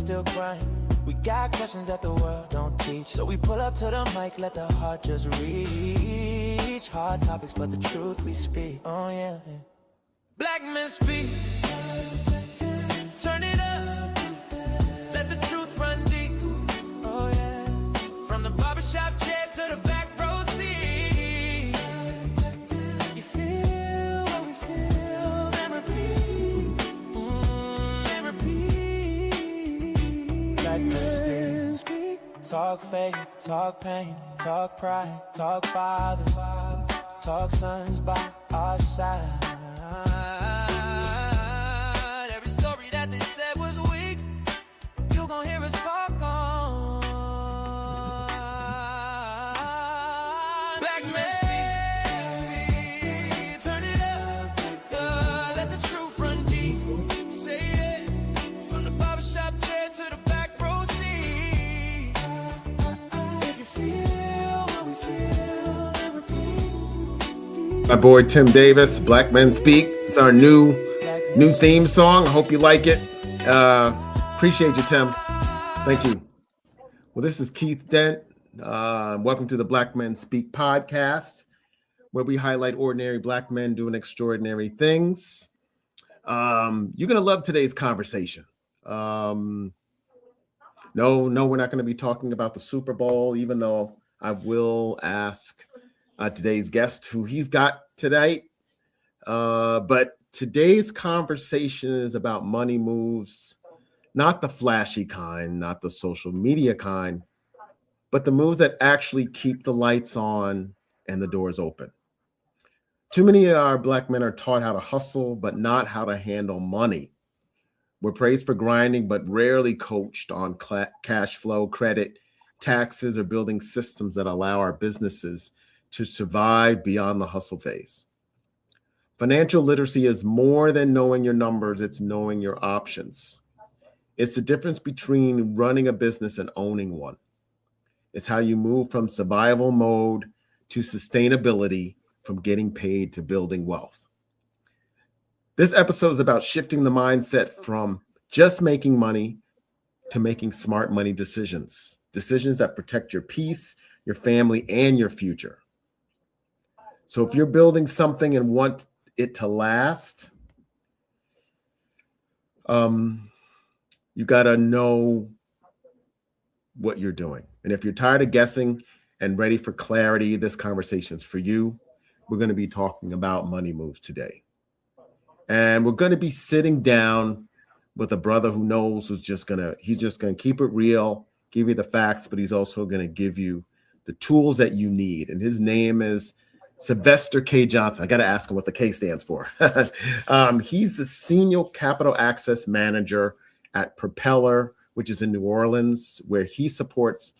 still crying. We got questions that the world don't teach, so we pull up to the mic, let the heart just reach. Hard topics, but the truth we speak. Oh yeah. Black men speak. Turn it up. Let the truth run deep. Oh yeah. From the barbershop chair to the back row seat. You feel what we feel, then repeat. Then repeat. Black men speak. Talk faith, talk pain, talk pride, talk father, talk sons by our side. Every story that they said was weak, you gon' hear us talk on. Black men speak. Turn it up, let the truth run deep. Say it, from the barbershop chair to the back row seat. If you feel what we feel, then repeat. My boy Tim Davis, Black Men Speak. It's our new theme song. I hope you like it. Appreciate you, Tim. Thank you. Well, this is Keith Dent. Welcome to the Black Men Speak podcast, where we highlight ordinary Black men doing extraordinary things. You're going to love today's conversation. No, we're not going to be talking about the Super Bowl, even though I will ask today's guest who he's got tonight. But today's conversation is about money moves, not the flashy kind, not the social media kind, but the moves that actually keep the lights on and the doors open. Too many of our Black men are taught how to hustle, but not how to handle money. We're praised for grinding, but rarely coached on cash flow, credit, taxes, or building systems that allow our businesses to survive beyond the hustle phase. Financial literacy is more than knowing your numbers, it's knowing your options. It's the difference between running a business and owning one. It's how you move from survival mode to sustainability, from getting paid to building wealth. This episode is about shifting the mindset from just making money to making smart money decisions that protect your peace, your family, and your future. So if you're building something and want it to last, you got to know what you're doing. And if you're tired of guessing and ready for clarity, this conversation is for you. We're going to be talking about money moves today. And we're going to be sitting down with a brother who knows he's just going to keep it real, give you the facts, but he's also going to give you the tools that you need. And his name is Sylvester K. Johnson. I got to ask him what the K stands for. He's the Senior Capital Access Manager at Propeller, which is in New Orleans, where he supports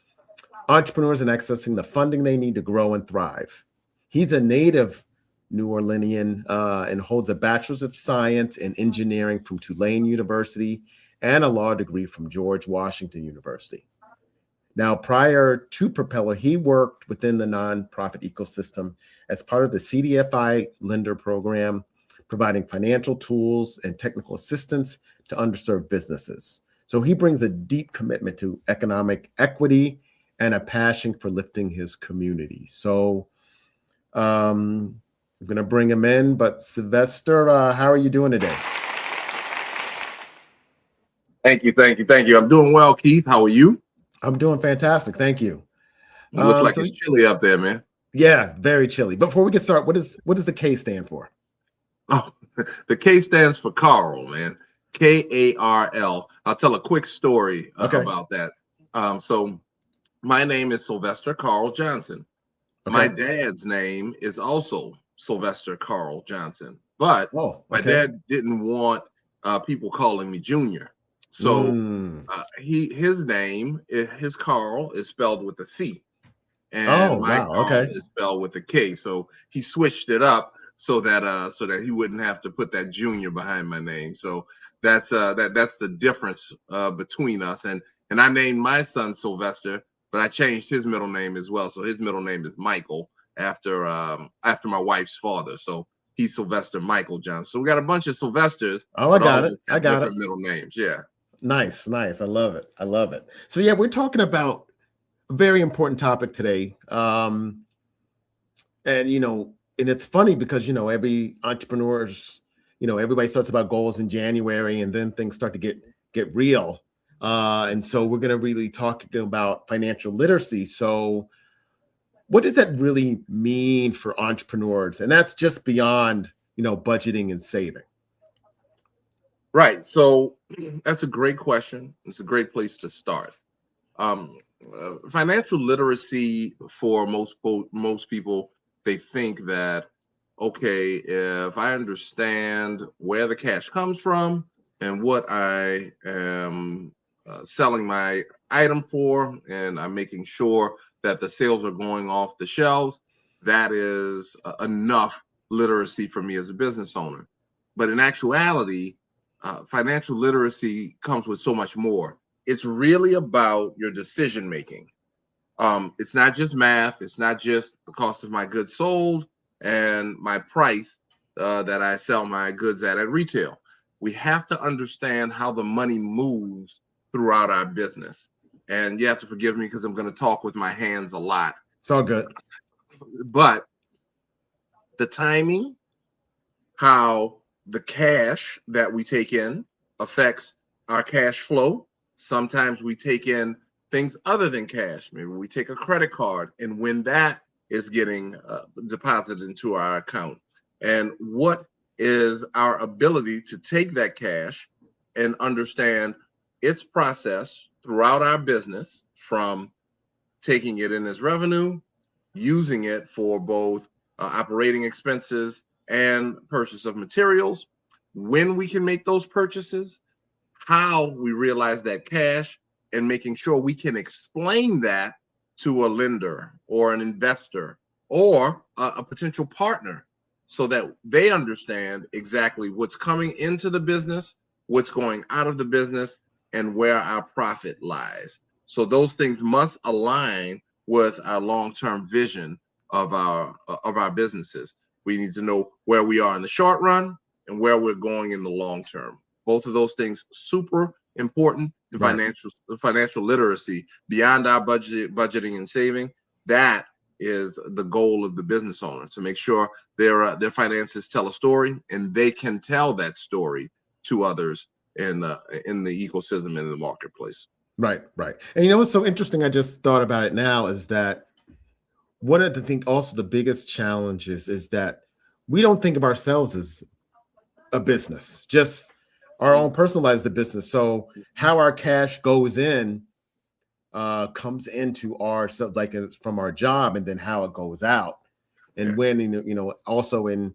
entrepreneurs in accessing the funding they need to grow and thrive. He's a native New Orleanian and holds a Bachelor's of Science in Engineering from Tulane University and a law degree from George Washington University. Now, prior to Propeller, he worked within the nonprofit ecosystem as part of the CDFI lender program, providing financial tools and technical assistance to underserved businesses. So he brings a deep commitment to economic equity and a passion for lifting his community. So I'm going to bring him in, but Sylvester, how are you doing today? Thank you. I'm doing well, Keith. How are you? I'm doing fantastic. Thank you. It looks like it's chilly up there, man. Yeah, very chilly. But before we get started, what does the K stand for? Oh, the K stands for Carl, man. K-A-R-L. I'll tell a quick story about that. So my name is Sylvester Carl Johnson. Okay. My dad's name is also Sylvester Carl Johnson, but my dad didn't want people calling me Junior. So his name, his Carl is spelled with a C, and my Carl is spelled with a K. So he switched it up so that he wouldn't have to put that Junior behind my name. So that's the difference between us. And I named my son Sylvester, but I changed his middle name as well. So his middle name is Michael after my wife's father. So he's Sylvester Michael Johnson. So we got a bunch of Sylvesters. Oh, I got it. Middle names, yeah. Nice, nice. I love it. I love it. So yeah, we're talking about a very important topic today. And and it's funny because every entrepreneurs, everybody starts about goals in January, and then things start to get real. And so we're going to really talk about financial literacy. So what does that really mean for entrepreneurs? And that's just beyond, budgeting and saving. Right. So that's a great question. It's a great place to start. Financial literacy for most people, they think that, okay, if I understand where the cash comes from and what I am selling my item for, and I'm making sure that the sales are going off the shelves, that is enough literacy for me as a business owner. But in actuality, financial literacy comes with so much more. It's really about your decision making. It's not just math. It's not just the cost of my goods sold and my price that I sell my goods at retail. We have to understand how the money moves throughout our business. And you have to forgive me because I'm going to talk with my hands a lot. It's all good. But the timing, how the cash that we take in affects our cash flow. Sometimes we take in things other than cash. Maybe we take a credit card, and when that is getting deposited into our account, and what is our ability to take that cash and understand its process throughout our business, from taking it in as revenue, using it for both operating expenses and purchase of materials, when we can make those purchases, how we realize that cash, and making sure we can explain that to a lender or an investor or a potential partner, so that they understand exactly what's coming into the business, what's going out of the business, and where our profit lies. So those things must align with our long-term vision of our businesses. We need to know where we are in the short run and where we're going in the long term. Both of those things super important in financial literacy. Beyond our budgeting and saving, that is the goal of the business owner, to make sure their finances tell a story, and they can tell that story to others in the ecosystem and in the marketplace. Right. And what's so interesting, I just thought about it now, is that one of the things, also the biggest challenges, is that we don't think of ourselves as a business, just our own personal lives as a business. So how our cash goes in comes into our, so like it's from our job, and then how it goes out, and when, also in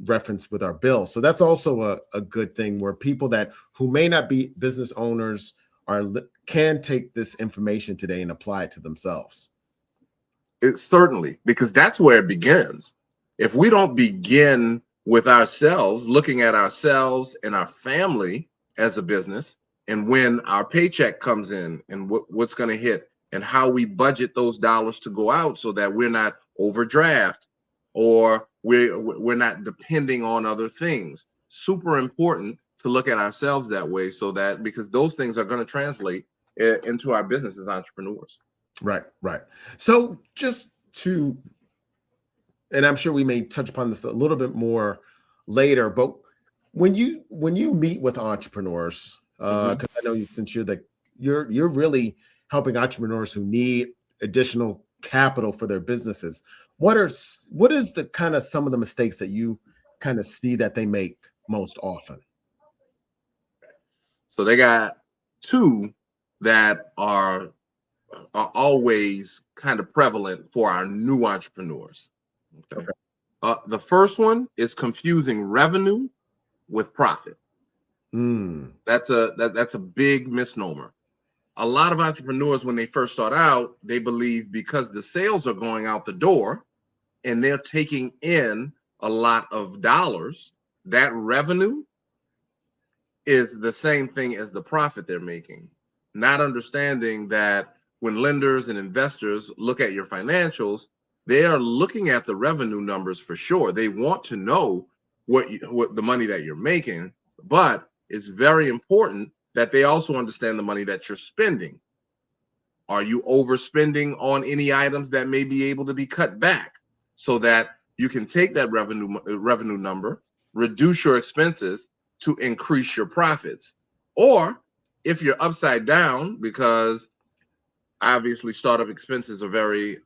reference with our bills. So that's also a good thing, where people who may not be business owners can take this information today and apply it to themselves. It's certainly, because that's where it begins. If we don't begin with ourselves, looking at ourselves and our family as a business, and when our paycheck comes in, and what's going to hit, and how we budget those dollars to go out, so that we're not overdraft, or we're not depending on other things. Super important to look at ourselves that way, so that, because those things are going to translate into our business as entrepreneurs. Right. So and I'm sure we may touch upon this a little bit more later, but when you meet with entrepreneurs, because I know since you're really helping entrepreneurs who need additional capital for their businesses, what is the kind of some of the mistakes that you kind of see that they make most often? So they got two that are always kind of prevalent for our new entrepreneurs. Okay. The first one is confusing revenue with profit. That's a big misnomer. A lot of entrepreneurs, when they first start out, they believe because the sales are going out the door and they're taking in a lot of dollars, that revenue is the same thing as the profit they're making. Not understanding that when lenders and investors look at your financials, they are looking at the revenue numbers for sure. They want to know what the money that you're making, but it's very important that they also understand the money that you're spending. Are you overspending on any items that may be able to be cut back so that you can take that revenue number, reduce your expenses to increase your profits? Or if you're upside down, because obviously startup expenses are very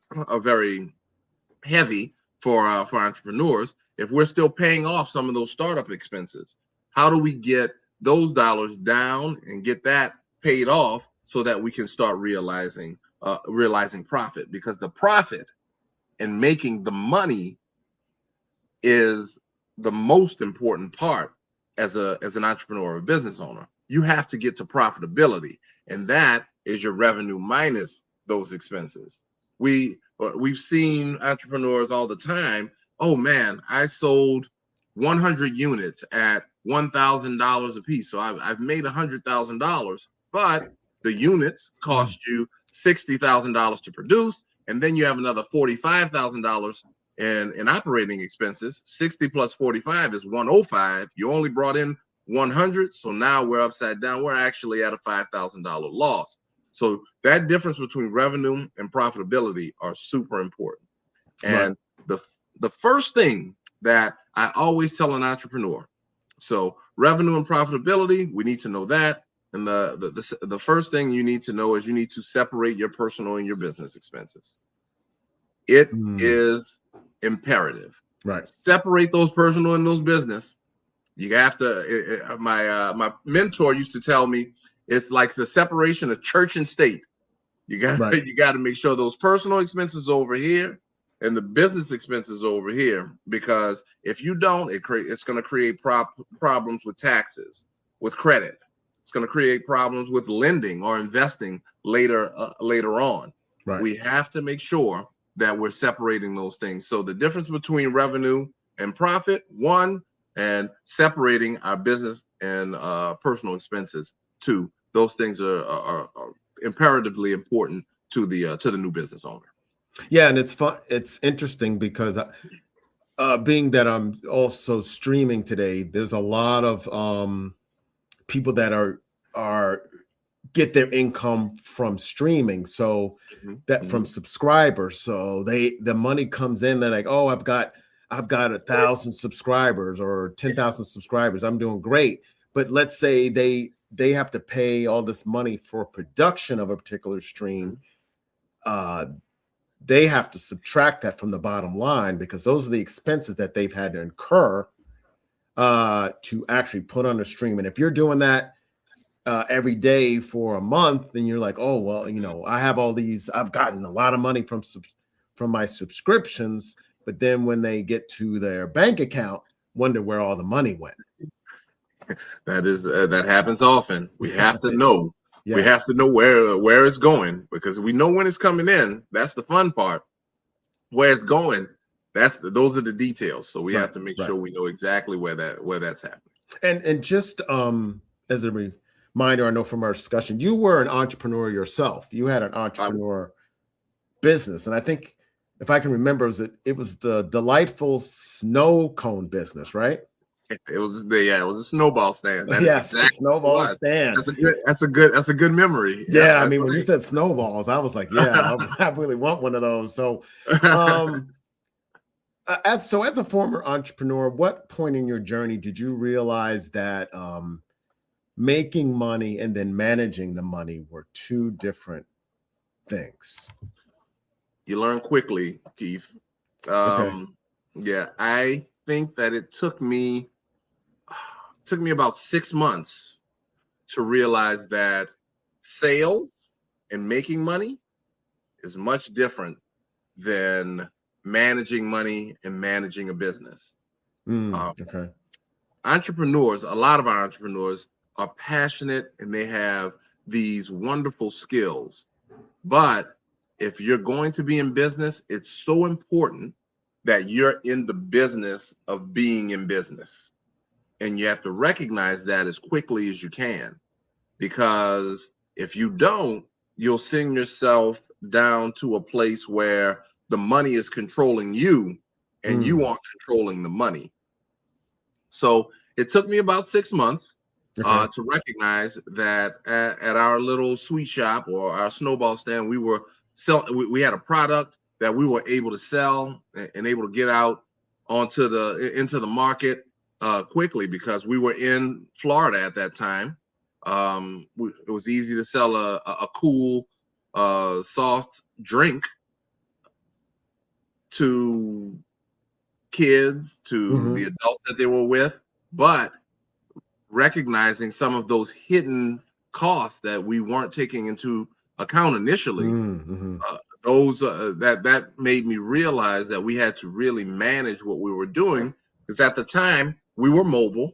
heavy for entrepreneurs. If we're still paying off some of those startup expenses, how do we get those dollars down and get that paid off so that we can start realizing profit? Because the profit and making the money is the most important part as an entrepreneur or a business owner. You have to get to profitability, and that is your revenue minus those expenses. We've seen entrepreneurs all the time. Oh man, I sold 100 units at $1,000 a piece, so I've made $100,000, but the units cost you $60,000 to produce, and then you have another $45,000 in operating expenses. 60 plus 45 is 105. You only brought in 100, so now we're upside down. We're actually at a $5,000 loss. So that difference between revenue and profitability are super important. And the first thing that I always tell an entrepreneur, so revenue and profitability, we need to know that. And the first thing you need to know is you need to separate your personal and your business expenses. It is imperative. Right. Separate those personal and those business. You have to. My mentor used to tell me it's like the separation of church and state. You got to make sure those personal expenses over here and the business expenses over here, because if you don't, it's going to create problems with taxes, with credit. It's going to create problems with lending or investing later on. Right. We have to make sure that we're separating those things. So the difference between revenue and profit, one, and separating our business and personal expenses, two. Those things are imperatively important to the new business owner. Yeah, and it's fun. It's interesting because being that I'm also streaming today, there's a lot of people that are get their income from streaming. So that from subscribers. So the money comes in. They're like, oh, I've got 1,000 subscribers or 10,000 subscribers. I'm doing great. But let's say they have to pay all this money for production of a particular stream. They have to subtract that from the bottom line because those are the expenses that they've had to incur to actually put on a stream. And if you're doing that every day for a month, then you're like, oh, well, I have all these, I've gotten a lot of money from my subscriptions, but then when they get to their bank account, wonder where all the money went. That happens often. We have to know. Yeah. We have to know where it's going, because we know when it's coming in. That's the fun part. Where it's going, those are the details. So we have to make sure we know exactly where that's happening. And just as a reminder, I know from our discussion, you were an entrepreneur yourself. You had an entrepreneur business, and I think if I can remember, it was the delightful snow cone business, right? It was a snowball stand. Yes, exactly snowball stand. That's a good memory. Yeah, I mean, when you said snowballs, I was like, yeah, I really want one of those. So, as a former entrepreneur, what point in your journey did you realize that making money and then managing the money were two different things? You learn quickly, Keith. Yeah, I think that it took me about 6 months to realize that sales and making money is much different than managing money and managing a business. Entrepreneurs, a lot of our entrepreneurs are passionate and they have these wonderful skills. But if you're going to be in business, it's so important that you're in the business of being in business. And you have to recognize that as quickly as you can, because if you don't, you'll send yourself down to a place where the money is controlling you and you aren't controlling the money. So it took me about 6 months to recognize that at our little sweet shop or our snowball stand, we had a product that we were able to sell and able to get out into the market quickly, because we were in Florida at that time. It was easy to sell a cool soft drink to kids, to the adults that they were with, but recognizing some of those hidden costs that we weren't taking into account initially, that made me realize that we had to really manage what we were doing, because at the time we were mobile.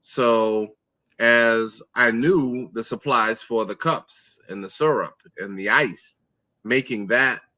So as I knew the supplies for the cups and the syrup and the ice, making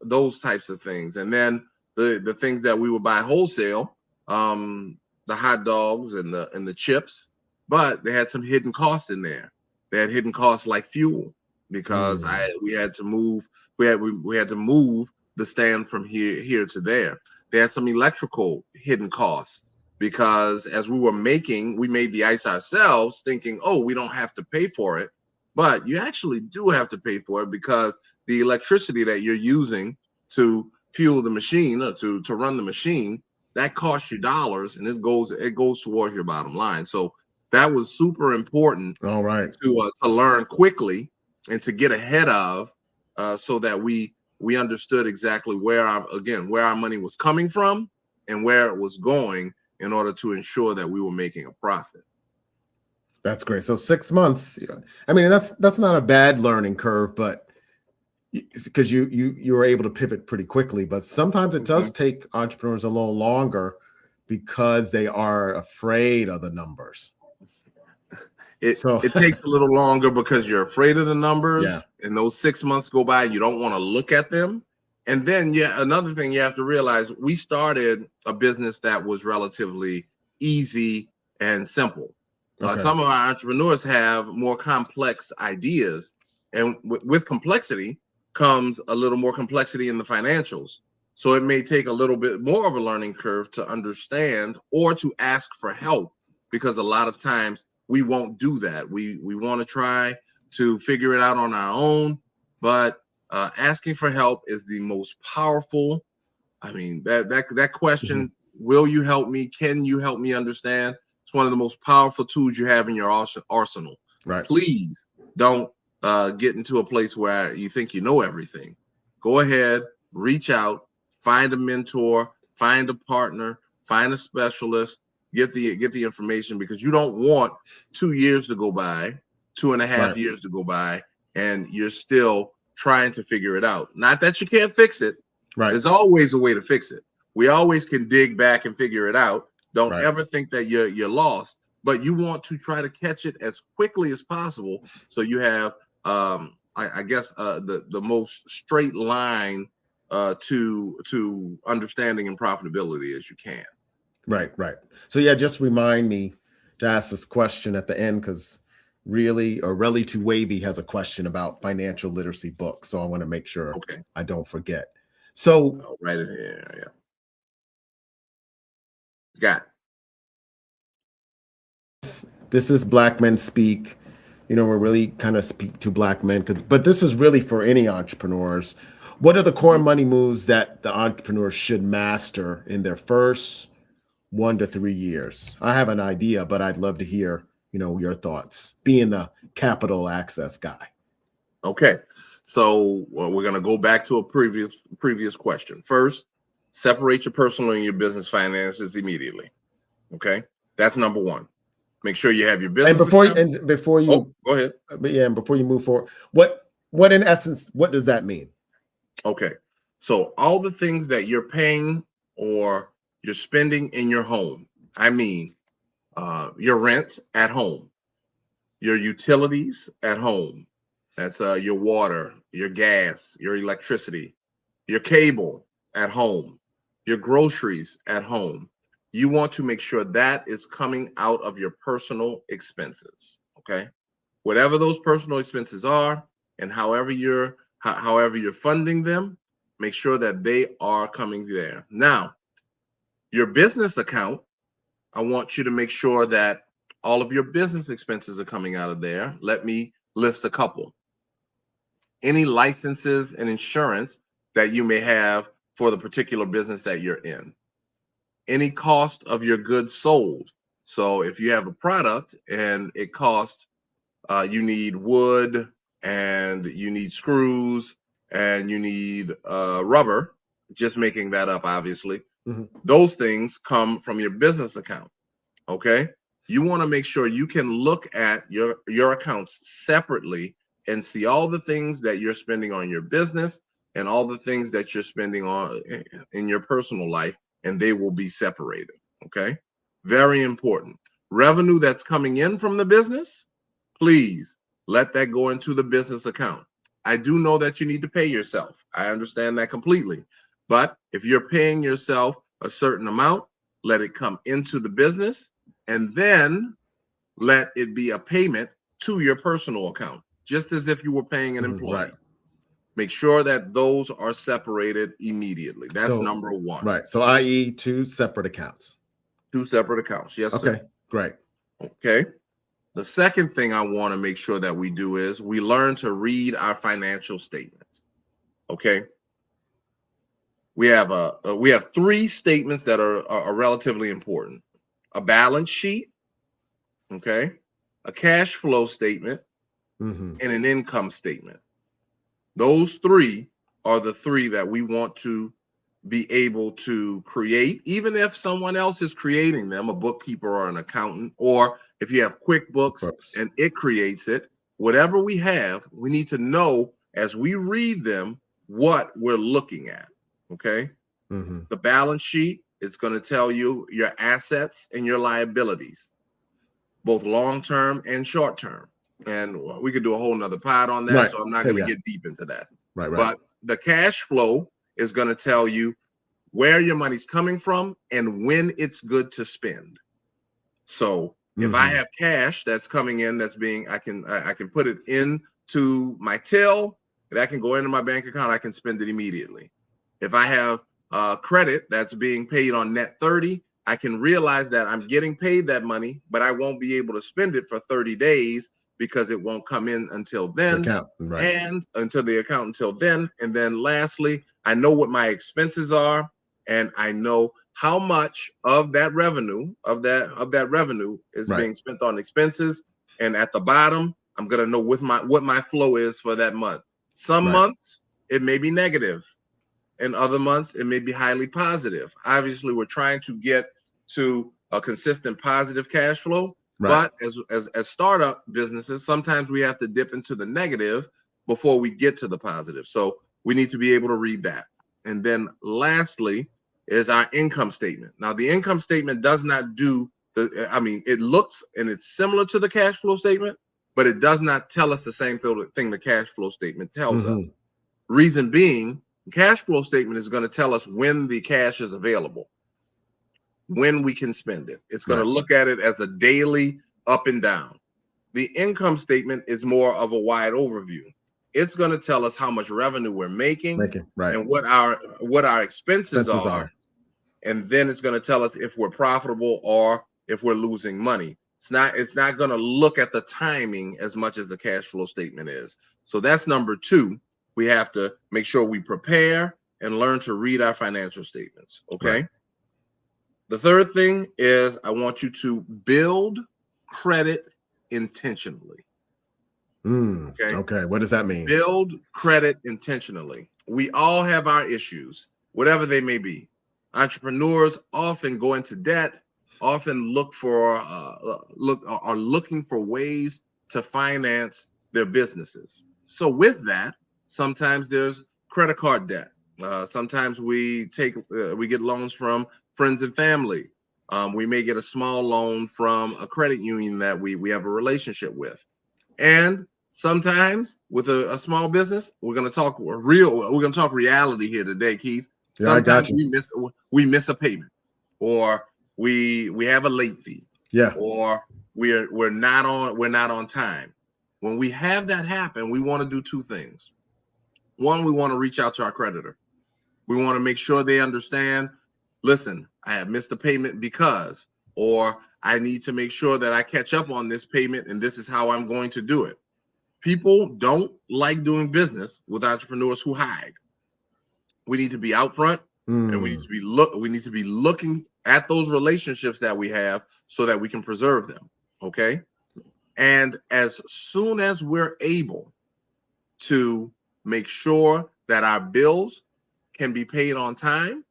those types of things, and then the things that we would buy wholesale, the hot dogs and the chips, but they had some hidden costs in there. They had hidden costs like fuel, because we had to move the stand from here to there. They had some electrical hidden costs, because as we made the ice ourselves, thinking, oh, we don't have to pay for it, but you actually do have to pay for it, because the electricity that you're using to fuel the machine or to run the machine, that costs you dollars, and it goes towards your bottom line. So that was super important. All right. To learn quickly and to get ahead of, so that we understood exactly where our money was coming from and where it was going, in order to ensure that we were making a profit. That's great. So 6 months. I mean, that's not a bad learning curve, but because you were able to pivot pretty quickly. But sometimes it does take entrepreneurs a little longer, because they are afraid of the numbers. It takes a little longer because you're afraid of the numbers, and those 6 months go by and you don't want to look at them. And then another thing you have to realize, we started a business that was relatively easy and simple. Some of our entrepreneurs have more complex ideas, and with complexity comes a little more complexity in the financials. So it may take a little bit more of a learning curve to understand or to ask for help, because a lot of times we won't do that. We want to try to figure it out on our own, but asking for help is the most powerful. I mean, that question, will you help me? Can you help me understand? It's one of the most powerful tools you have in your arsenal. Right. Please don't get into a place where you think you know everything. Go ahead, reach out, find a mentor, find a partner, find a specialist, get the information, because you don't want 2 years to go by, 2.5 years to go by, and you're still trying to figure it out. Not that you can't fix it. Right. There's always a way to fix it. We always can dig back and figure it out. Don't ever think that you're lost, but you want to try to catch it as quickly as possible, so you have I guess the most straight line to understanding and profitability as you can. Right. So just remind me to ask this question at the end, because Really Too Wavy has a question about financial literacy books, so I want to make sure I don't forget. So right in here, got it. This is Black Men Speak. We're really kind of speak to Black men, but this is really for any entrepreneurs. What are the core money moves that the entrepreneurs should master in their first 1 to 3 years? I have an idea, but I'd love to hear, your thoughts, being the capital access guy. Okay. So we're going to go back to a previous question. First, separate your personal and your business finances immediately. Okay. That's number one. Make sure you have your business. And before you go ahead. And before you move forward, what in essence, what does that mean? Okay. So all the things that you're paying or you're spending in your home, I mean, your rent at home, your utilities at home, that's your water, your gas, your electricity, your cable at home, your groceries at home. You want to make sure that is coming out of your personal expenses. Okay. Whatever those personal expenses are, and however you're funding them, make sure that they are coming there. Now, your business account, I want you to make sure that all of your business expenses are coming out of there. Let me list a couple. Any licenses and insurance that you may have for the particular business that you're in. Any cost of your goods sold. So if you have a product and it costs, you need wood and you need screws and you need rubber, just making that up, obviously. Those things come from your business account, okay? You want to make sure you can look at your accounts separately and see all the things that you're spending on your business and all the things that you're spending on in your personal life, and they will be separated, okay? Very important. Revenue that's coming in from the business, please let that go into the business account. I do know that you need to pay yourself. I understand that completely. But if you're paying yourself a certain amount, let it come into the business and then let it be a payment to your personal account, just as if you were paying an employee. Right. Make sure that those are separated immediately. That's number one. Right. So i.e. 2 separate accounts. 2 separate accounts. Yes, okay, sir. Great. Okay. The second thing I want to make sure that we do is we learn to read our financial statements. Okay. We have 3 statements that are relatively important. A balance sheet, okay, a cash flow statement, and an income statement. Those 3 are the 3 that we want to be able to create, even if someone else is creating them, a bookkeeper or an accountant, or if you have QuickBooks and it creates it, whatever we have, we need to know as we read them what we're looking at, okay? The balance sheet is going to tell you your assets and your liabilities, both long-term and short-term. And we could do a whole nother pod on that, so I'm not going to get deep into that. But the cash flow is going to tell you where your money's coming from and when it's good to spend. So if I have cash that's coming in, that's being, I can put it into my till, that can go into my bank account, I can spend it immediately. If I have credit that's being paid on net 30, I can realize that I'm getting paid that money, but I won't be able to spend it for 30 days because it won't come in until then, and until the account until then. And then lastly, I know what my expenses are, and I know how much of that revenue is being spent on expenses. And at the bottom, I'm gonna know what my flow is for that month. Some months it may be negative, and other months it may be highly positive. Obviously, we're trying to get to a consistent positive cash flow. But as startup businesses, sometimes we have to dip into the negative before we get to the positive. So we need to be able to read that. And then lastly is our income statement. Now, the income statement does not do it looks and it's similar to the cash flow statement, but it does not tell us the same thing the cash flow statement tells us. Reason being, the cash flow statement is going to tell us when the cash is available, when we can spend it. It's going to look at it as a daily up and down. The income statement is more of a wide overview. It's going to tell us how much revenue we're making and what our expenses are. And then it's going to tell us if we're profitable or if we're losing money. It's not going to look at the timing as much as the cash flow statement is. So that's number 2. We have to make sure we prepare and learn to read our financial statements. Okay. The third thing is I want you to build credit intentionally. Okay. What does that mean? Build credit intentionally. We all have our issues, whatever they may be. Entrepreneurs often go into debt, often are looking for ways to finance their businesses. So with that, sometimes there's credit card debt. Sometimes we get loans from friends and family. We may get a small loan from a credit union that we have a relationship with. And sometimes with a small business, we're going to talk reality here today, Keith. Sometimes we miss a payment, or we have a late fee, or we're not on time. When we have that happen, we want to do 2 things. One, we want to reach out to our creditor. We want to make sure they understand, listen, I have missed a payment because, or I need to make sure that I catch up on this payment, and this is how I'm going to do it. People don't like doing business with entrepreneurs who hide. We need to be out front, and we need to be looking at those relationships that we have so that we can preserve them. Okay. And as soon as we're able to make sure that our bills can be paid on time,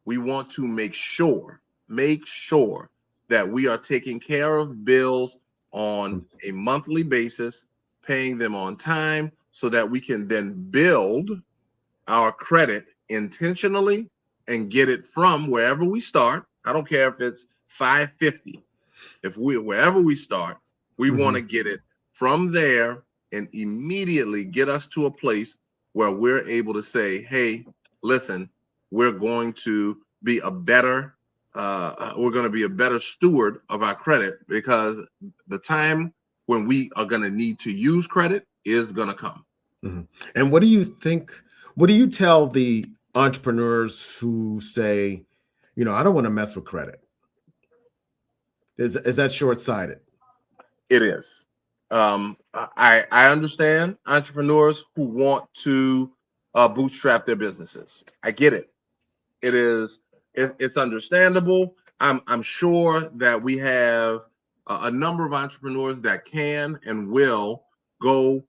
we want to make sure that we are taking care of bills on a monthly basis, paying them on time, so that we can then build our credit intentionally and get it from wherever we start. I don't care if it's 550. Wherever we start, we want to get it from there and immediately get us to a place where we're able to say, hey, listen, we're going to be a better steward of our credit, because the time when we are going to need to use credit is going to come. And what do you think? What do you tell the entrepreneurs who say, I don't want to mess with credit? Is that short-sighted? It is. I understand entrepreneurs who want to bootstrap their businesses. I get it. It's understandable. I'm sure that we have a number of entrepreneurs that can and will go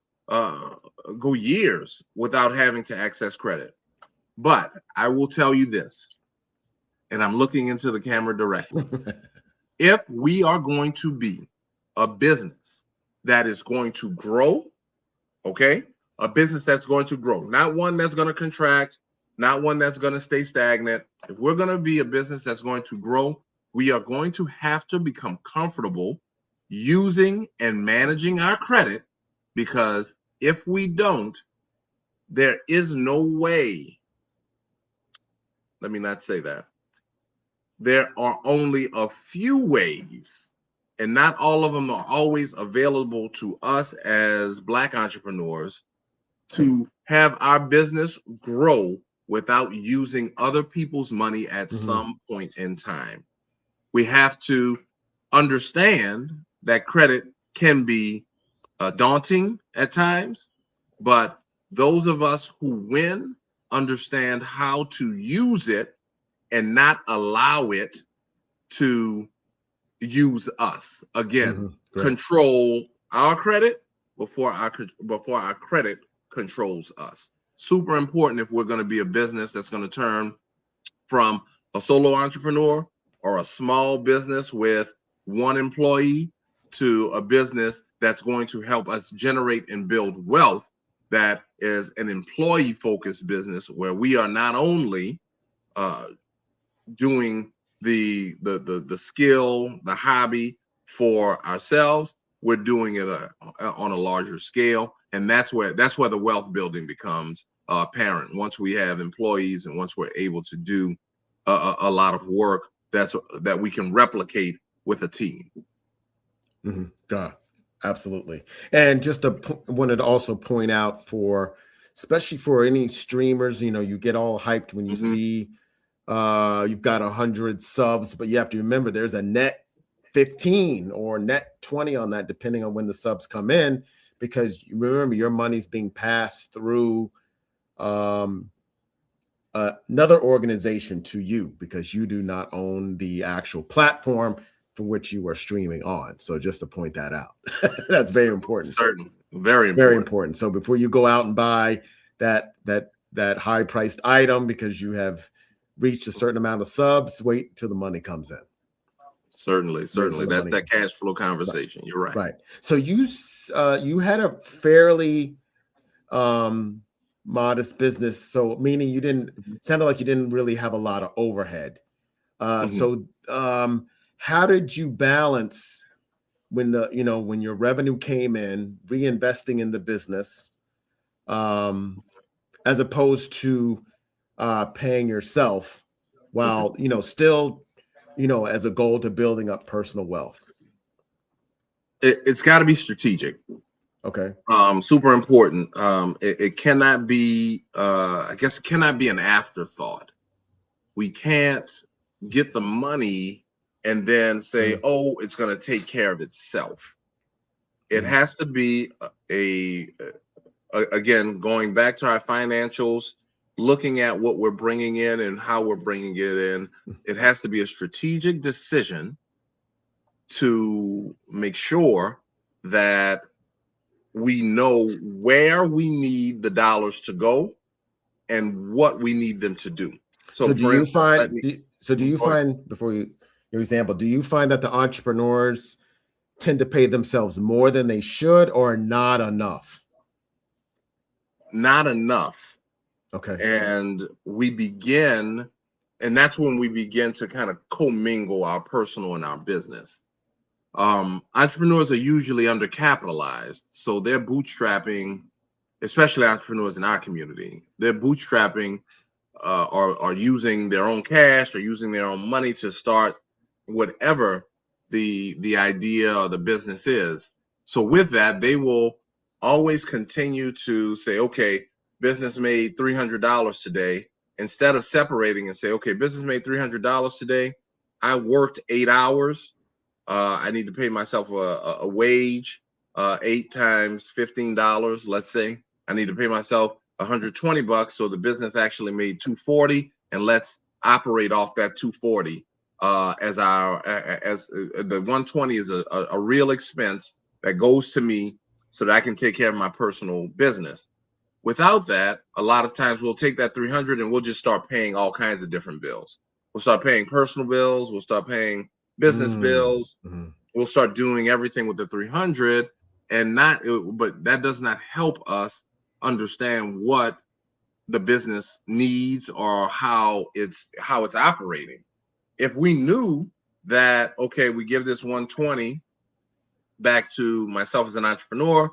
years without having to access credit. But I will tell you this, and I'm looking into the camera directly. If we are going to be a business that is going to grow, okay, a business that's going to grow, not one that's going to contract, not one that's going to stay stagnant. If we're going to be a business that's going to grow, we are going to have to become comfortable using and managing our credit, because if we don't, there is no way. Let me not say that. There are only a few ways, and not all of them are always available to us as Black entrepreneurs, to have our business grow without using other people's money at some point in time. We have to understand that credit can be daunting at times, but those of us who win understand how to use it and not allow it to use us. Again, control our credit before our credit controls us. Super important if we're going to be a business that's going to turn from a solo entrepreneur or a small business with one employee to a business that's going to help us generate and build wealth, that is an employee-focused business where we are not only doing the skill, the hobby for ourselves, we're doing it on a larger scale, and that's where the wealth building becomes apparent. Once we have employees and once we're able to do a lot of work that we can replicate with a team. Absolutely. And just wanted to also point out, especially for any streamers, you get all hyped when you see you've got 100 subs, but you have to remember there's a net 15 or net 20 on that, depending on when the subs come in, because you remember your money's being passed through another organization to you, because you do not own the actual platform for which you are streaming on. So just to point that out, that's very important. Certainly, very important. Very important. So before you go out and buy that high priced item because you have reached a certain amount of subs, wait till the money comes in. Certainly. That's that cash flow conversation. Right. You're right. Right. So you had a fairly modest business. So meaning sounded like you didn't really have a lot of overhead. So how did you balance when your revenue came in, reinvesting in the business, as opposed to paying yourself, while still as a goal to building up personal wealth? It's got to be strategic. Okay. Super important. It cannot be. I guess it cannot be an afterthought. We can't get the money and then say, oh, it's going to take care of itself. It has to be again, going back to our financials, looking at what we're bringing in and how we're bringing it in. It has to be a strategic decision to make sure that we know where we need the dollars to go and what we need them to do. So do you find, before your example, do you find that the entrepreneurs tend to pay themselves more than they should, or not enough? Not enough. Okay. And that's when we begin to kind of commingle our personal and our business. Entrepreneurs are usually undercapitalized, so they're bootstrapping, especially entrepreneurs in our community. They're bootstrapping or using their own cash or using their own money to start whatever the idea or the business is. So with that, they will always continue to say, okay, business made $300 today, instead of separating and say, okay, business made $300 today. I worked 8 hours. I need to pay myself a wage, 8 times $15. Let's say I need to pay myself $120, so the business actually made $240, and let's operate off that $240 as the $120 is a real expense that goes to me so that I can take care of my personal business. Without that, a lot of times we'll take that $300 and we'll just start paying all kinds of different bills. We'll start paying personal bills. We'll start paying business bills. We'll start doing everything with the $300, but that does not help us understand what the business needs or how it's operating. If we knew that, okay, we give this $120 back to myself as an entrepreneur,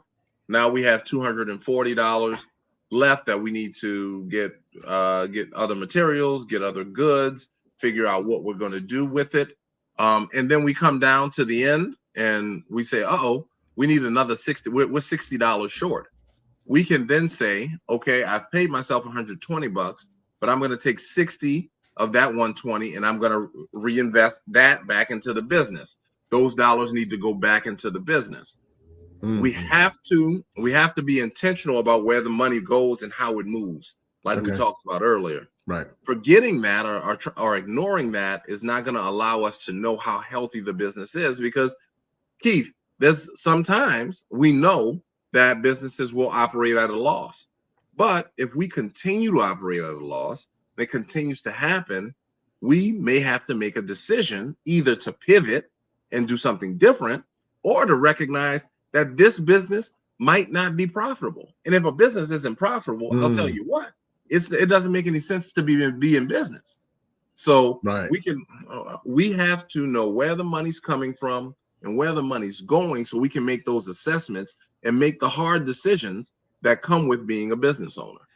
now we have $240 left that we need to get other materials, get other goods, figure out what we're going to do with it. And then we come down to the end and we say, uh-oh, we need another $60. We're $60 short. We can then say, okay, I've paid myself $120, but I'm going to take 60 of that 120 and I'm going to reinvest that back into the business. Those dollars need to go back into the business. We have to be intentional about where the money goes and how it moves, like we talked about earlier. Right. Forgetting that or ignoring that is not going to allow us to know how healthy the business is, because, Keith, there's sometimes we know that businesses will operate at a loss. But if we continue to operate at a loss, and it continues to happen, we may have to make a decision either to pivot and do something different, or to recognize that this business might not be profitable. And if a business isn't profitable, I'll tell you what, it doesn't make any sense to be in business. So we have to know where the money's coming from and where the money's going, so we can make those assessments and make the hard decisions that come with being a business owner.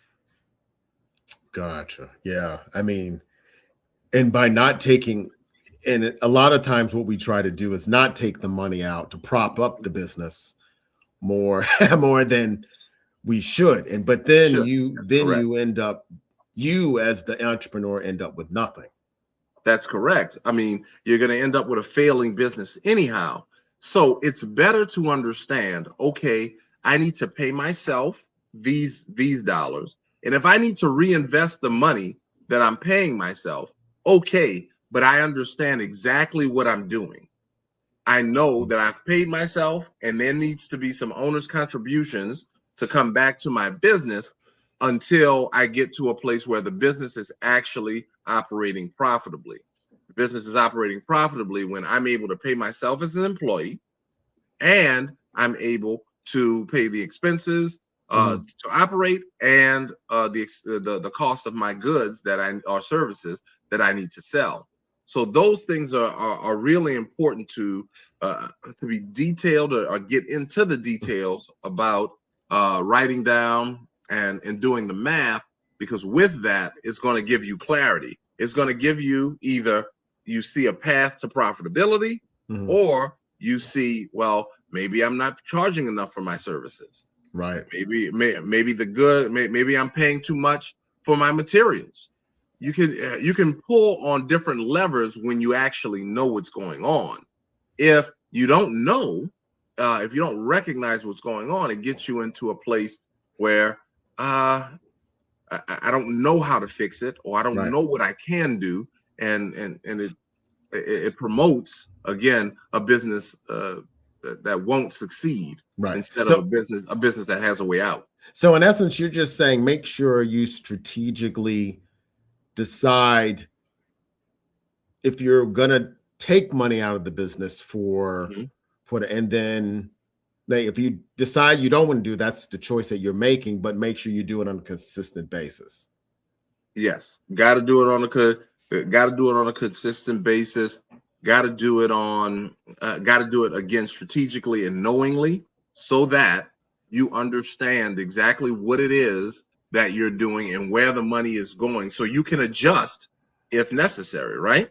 Gotcha. Yeah. I mean, and by not taking, and a lot of times what we try to do is not take the money out to prop up the business more than we should. But then you end up, you as the entrepreneur end up with nothing. That's correct. I mean, you're going to end up with a failing business anyhow. So it's better to understand, okay, I need to pay myself these dollars. And if I need to reinvest the money that I'm paying myself, okay, but I understand exactly what I'm doing. I know that I've paid myself and there needs to be some owner's contributions to come back to my business until I get to a place where the business is actually operating profitably. The business is operating profitably when I'm able to pay myself as an employee and I'm able to pay the expenses to operate and the cost of my goods or services that I need to sell. So those things are really important to be detailed or get into the details about writing down and doing the math, because with that, it's going to give you clarity. It's going to give you either you see a path to profitability or you see, well, maybe I'm not charging enough for my services. Right. Maybe I'm paying too much for my materials. you can pull on different levers when you actually know what's going on. If you don't know, if you don't recognize what's going on, it gets you into a place where I don't know how to fix it, or I don't know what I can do, and it promotes, again, a business that won't succeed, instead of a business that has a way out. So in essence, you're just saying make sure you strategically decide if you're gonna take money out of the business and then if you decide you don't want to do, that's the choice that you're making, but make sure you do it on a consistent basis. Yes, got to do it on a consistent basis. Got to do it again strategically and knowingly, so that you understand exactly what it is that you're doing and where the money is going, so you can adjust if necessary, right?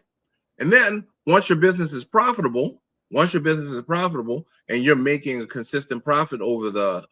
And then once your business is profitable, and you're making a consistent profit over the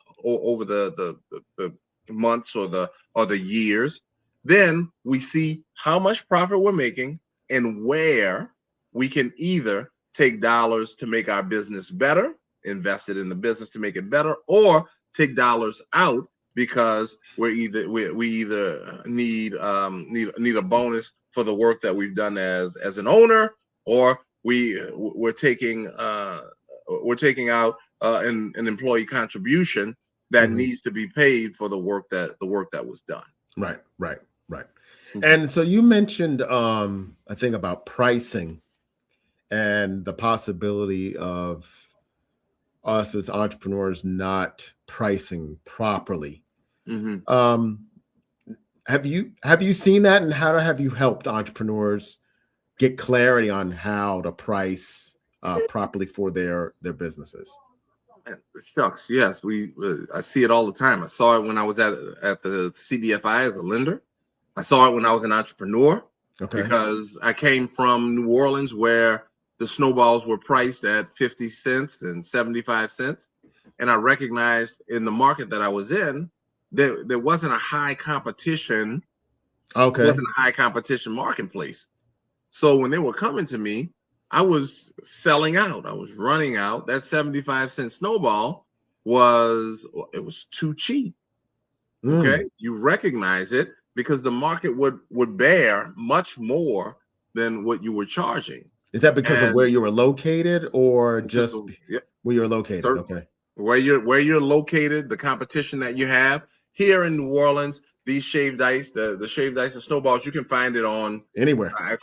months or the years, then we see how much profit we're making and where we can either take dollars to make our business better, invest it in the business to make it better, or take dollars out because we either need a bonus for the work that we've done as an owner, or we're taking out an employee contribution that needs to be paid for the work that was done. Right. And so you mentioned I think about pricing and the possibility of us as entrepreneurs not pricing properly. Have you seen that, and how have you helped entrepreneurs get clarity on how to price properly for their businesses? Shucks, yes, I see it all the time. I saw it when I was at the CDFI as a lender. I saw it when I was an entrepreneur, because I came from New Orleans, where the snowballs were priced at 50 cents and 75 cents. And I recognized in the market that I was in, there wasn't a high competition. It wasn't a high competition marketplace. So when they were coming to me, I was selling out. I was running out. That 75-cent snowball was too cheap. Okay. You recognize it because the market would bear much more than what you were charging. Is that because of where you were located, or just where you're located? Certainly. Where you're located, the competition that you have here in New Orleans, these shaved ice, the shaved ice and snowballs, you can find it on anywhere. I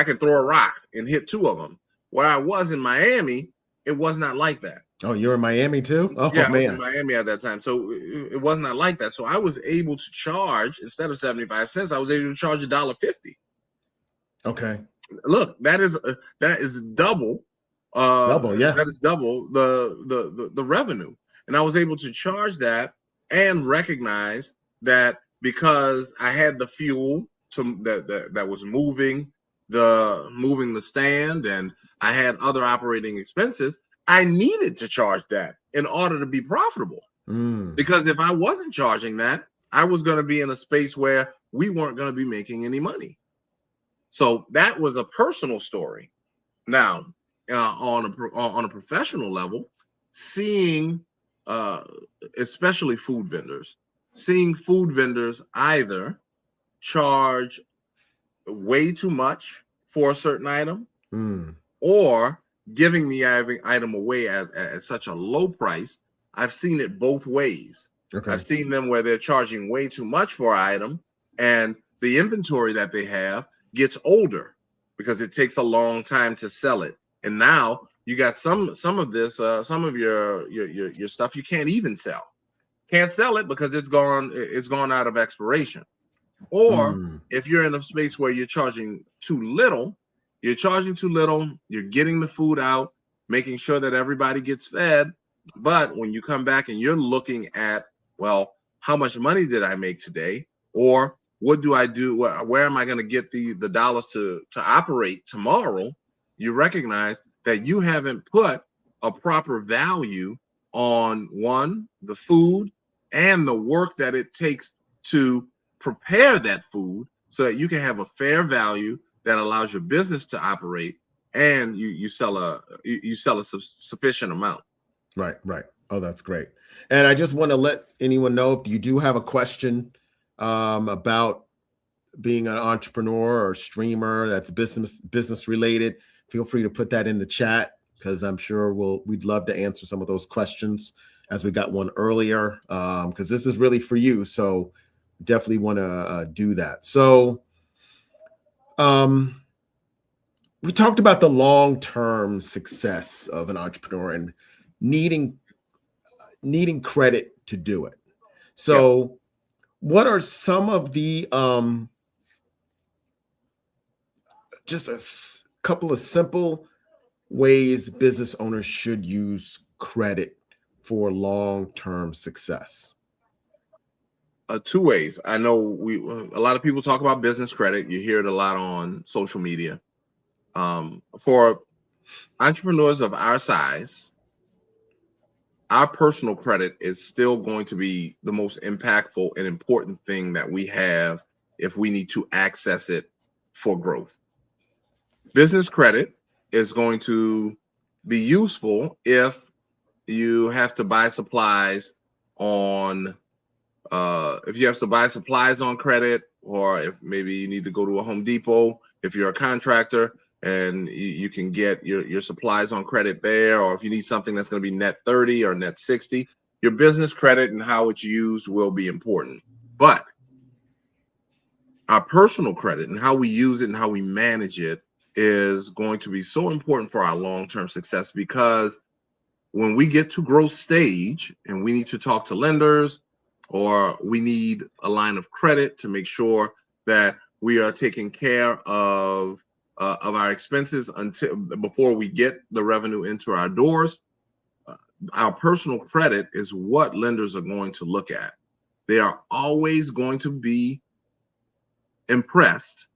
can throw a rock and hit two of them. Where I was in Miami, it was not like that. Oh, you're in Miami too? Oh, yeah, man. I was in Miami at that time. So it was not like that. So I was able to charge, instead of 75 cents, I was able to charge $1.50. Okay. Look, that is double. That is double the revenue. And I was able to charge that and recognize that because I had the fuel that was moving the stand, and I had other operating expenses, I needed to charge that in order to be profitable. Because if I wasn't charging that, I was going to be in a space where we weren't going to be making any money. So that was a personal story. Now, on a professional level, seeing especially food vendors, either charge way too much for a certain item, or giving the item away at such a low price. I've seen it both ways. I've seen them where they're charging way too much for an item, and the inventory that they have gets older because it takes a long time to sell it. And now you got some of your stuff you can't even sell. Can't sell it because it's gone out of expiration. Or if you're in a space where you're charging too little, you're getting the food out, making sure that everybody gets fed. But when you come back and you're looking at, well, how much money did I make today? Or what do I do? Where am I going to get the dollars to operate tomorrow? You recognize that you haven't put a proper value on, one, the food and the work that it takes to prepare that food so that you can have a fair value that allows your business to operate, and you sell a sufficient amount. Right. Oh, that's great. And I just want to let anyone know, if you do have a question about being an entrepreneur or streamer that's business related, feel free to put that in the chat, because I'm sure we'd love to answer some of those questions, as we got one earlier, because this is really for you. So definitely want to do that. So we talked about the long-term success of an entrepreneur and needing credit to do it. So what are some of the just a couple of simple ways business owners should use credit for long-term success? Two ways. I know a lot of people talk about business credit. You hear it a lot on social media. For entrepreneurs of our size, our personal credit is still going to be the most impactful and important thing that we have if we need to access it for growth. Business credit is going to be useful if you have to buy supplies on credit, or if maybe you need to go to a Home Depot, if you're a contractor and you can get your supplies on credit there, or if you need something that's going to be net 30 or net 60, your business credit and how it's used will be important. But our personal credit and how we use it and how we manage it is going to be so important for our long-term success, because when we get to growth stage and we need to talk to lenders, or we need a line of credit to make sure that we are taking care of our expenses before we get the revenue into our doors, our personal credit is what lenders are going to look at. They are always going to be impressed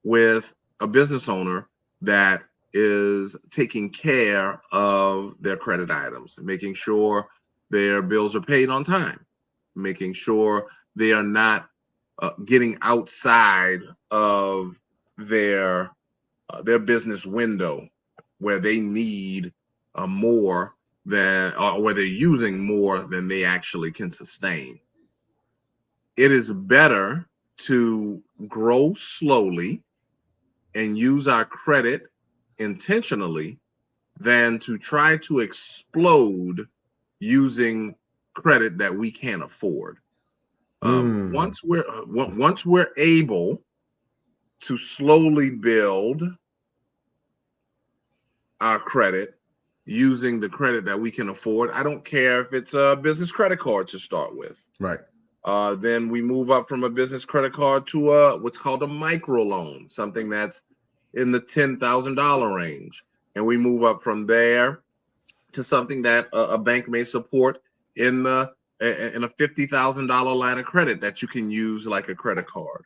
with a business owner that is taking care of their credit items, making sure their bills are paid on time, making sure they are not getting outside of their business window, where they need more than, or where they're using more than they actually can sustain. It is better to grow slowly and use our credit intentionally than to try to explode using credit that we can't afford. Once we're able to slowly build our credit using the credit that we can afford, I don't care if it's a business credit card to start with. Right. Then we move up from a business credit card to what's called a micro loan, something that's in the $10,000 range. And we move up from there to something that a bank may support in a $50,000 line of credit that you can use like a credit card.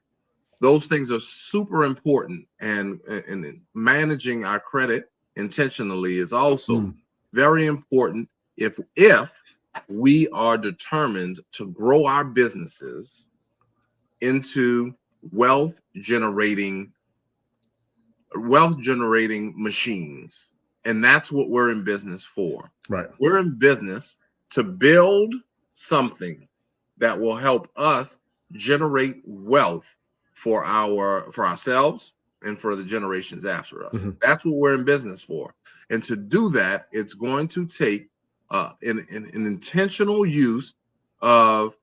Those things are super important, and managing our credit intentionally is also very important if we are determined to grow our businesses into wealth generating machines. And that's what we're in business for. Right. We're in business to build something that will help us generate wealth for ourselves and for the generations after us. That's what we're in business for. And to do that, it's going to take an intentional use of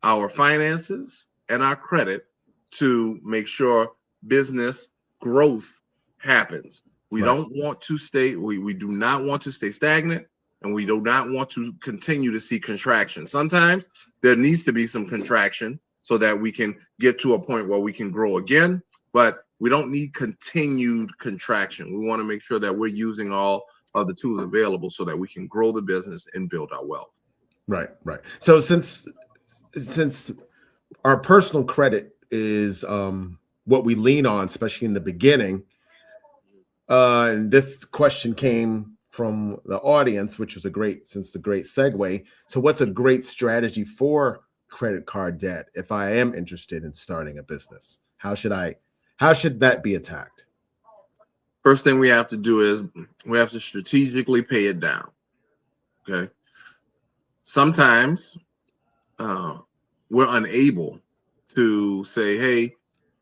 our finances and our credit to make sure business growth happens. We don't want to stay, we do not want to stay stagnant, and we do not want to continue to see contraction. Sometimes there needs to be some contraction so that we can get to a point where we can grow again, but we don't need continued contraction. We want to make sure that we're using all of the tools available so that we can grow the business and build our wealth. Right. So since our personal credit is what we lean on, especially in the beginning, and this question came from the audience, which was a great segue. So what's a great strategy for credit card debt if I am interested in starting a business? How should that be attacked? First thing we have to do is we have to strategically pay it down. Okay. Sometimes we're unable to say, hey,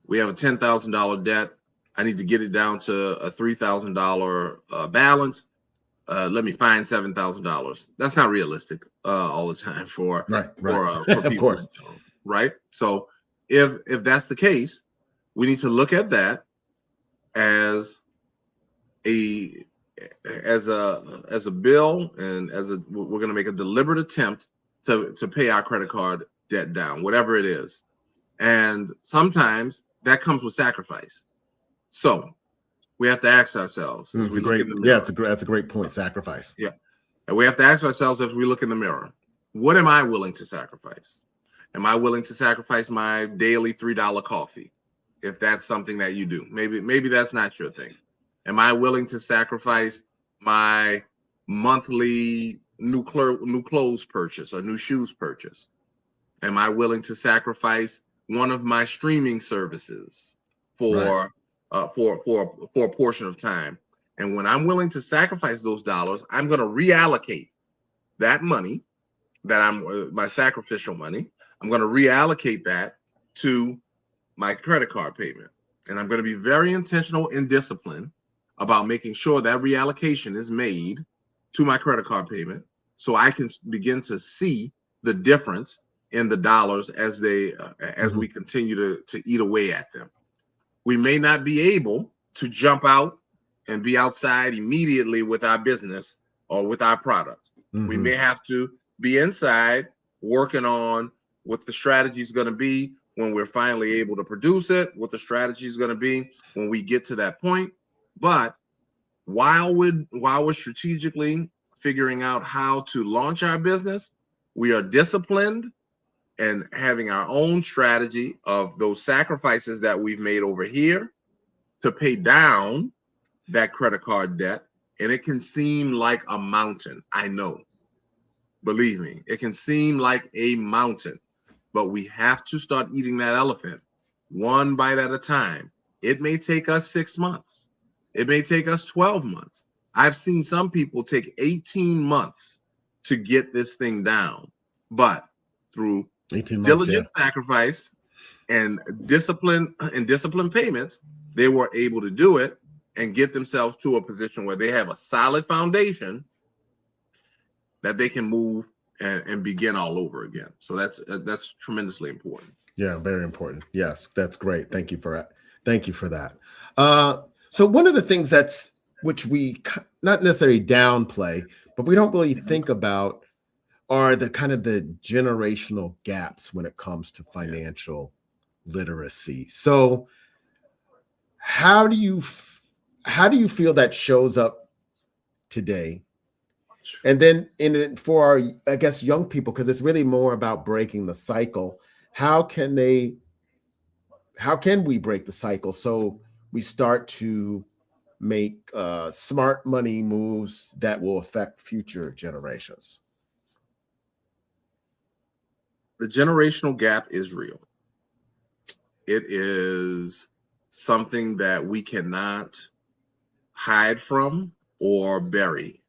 we have a $10,000 debt. I need to get it down to a $3,000 balance. Let me find $7,000. That's not realistic all the time for people. Of course. Right. So if that's the case, we need to look at that as a bill, and we're going to make a deliberate attempt to pay our credit card debt down, whatever it is. And sometimes that comes with sacrifice. So we have to ask ourselves as we look in the mirror. That's a great point. Sacrifice. Yeah. And we have to ask ourselves as we look in the mirror, what am I willing to sacrifice? Am I willing to sacrifice my daily $3 coffee? If that's something that you do, maybe that's not your thing. Am I willing to sacrifice my monthly new clothes purchase or new shoes purchase? Am I willing to sacrifice one of my streaming services for a portion of time? And when I'm willing to sacrifice those dollars, I'm going to reallocate that money that my sacrificial money. I'm going to reallocate that to my credit card payment. And I'm going to be very intentional and disciplined about making sure that reallocation is made to my credit card payment, so I can begin to see the difference in the dollars as we continue to eat away at them. We may not be able to jump out and be outside immediately with our business or with our product. We may have to be inside working on what the strategy is going to be when we're finally able to produce it, what the strategy is going to be when we get to that point. But while we're strategically figuring out how to launch our business, we are disciplined and having our own strategy of those sacrifices that we've made over here to pay down that credit card debt. And it can seem like a mountain. I know. Believe me, it can seem like a mountain, but we have to start eating that elephant one bite at a time. It may take us 6 months. It may take us 12 months. I've seen some people take 18 months to get this thing down, but through diligent sacrifice and discipline payments, they were able to do it and get themselves to a position where they have a solid foundation that they can move and begin all over again. So that's tremendously important. Yeah, very important. Yes, that's great. Thank you for that. So one of the things which we not necessarily downplay, but we don't really think about are the kind of the generational gaps when it comes to financial literacy. So how do you feel that shows up today? And then for our, I guess, young people, because it's really more about breaking the cycle. How can we break the cycle so we start to make smart money moves that will affect future generations? The generational gap is real. It is something that we cannot hide from or bury.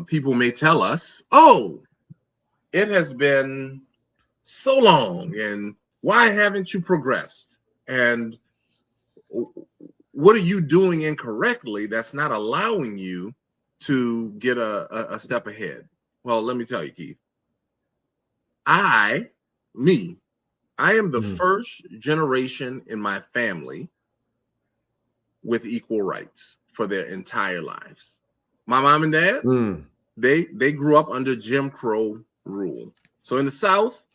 People may tell us, oh, it has been so long, and why haven't you progressed? And what are you doing incorrectly that's not allowing you to get a step ahead? Well, let me tell you, Keith. I am the first generation in my family with equal rights for their entire lives. My mom and dad, they grew up under Jim Crow rule. So in the South,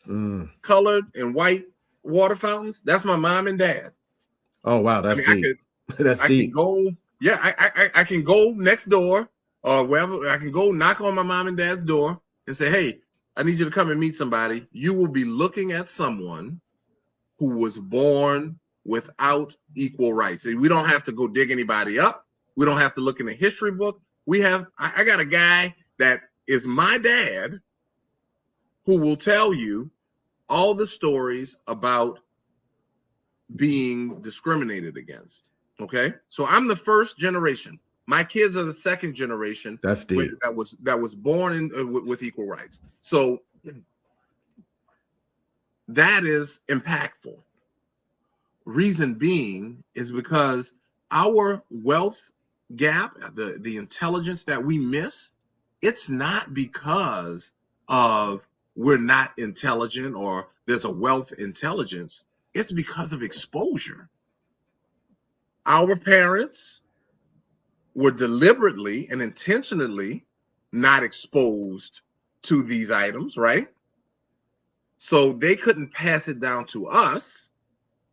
colored and white water fountains, that's my mom and dad. Oh, wow. That's deep. That's deep. I can go next door or wherever. I can go knock on my mom and dad's door and say, hey, I need you to come and meet somebody. You will be looking at someone who was born without equal rights. We don't have to go dig anybody up. We don't have to look in the history book. I got a guy that is my dad who will tell you all the stories about being discriminated against. Okay, so I'm the first generation. My kids are the second generation. That's deep. That was born in with equal rights. So that is impactful. Reason being is because our wealth gap, the intelligence that we miss, it's not because of we're not intelligent or there's a wealth intelligence. It's because of exposure. Our parents were deliberately and intentionally not exposed to these items, right? So they couldn't pass it down to us.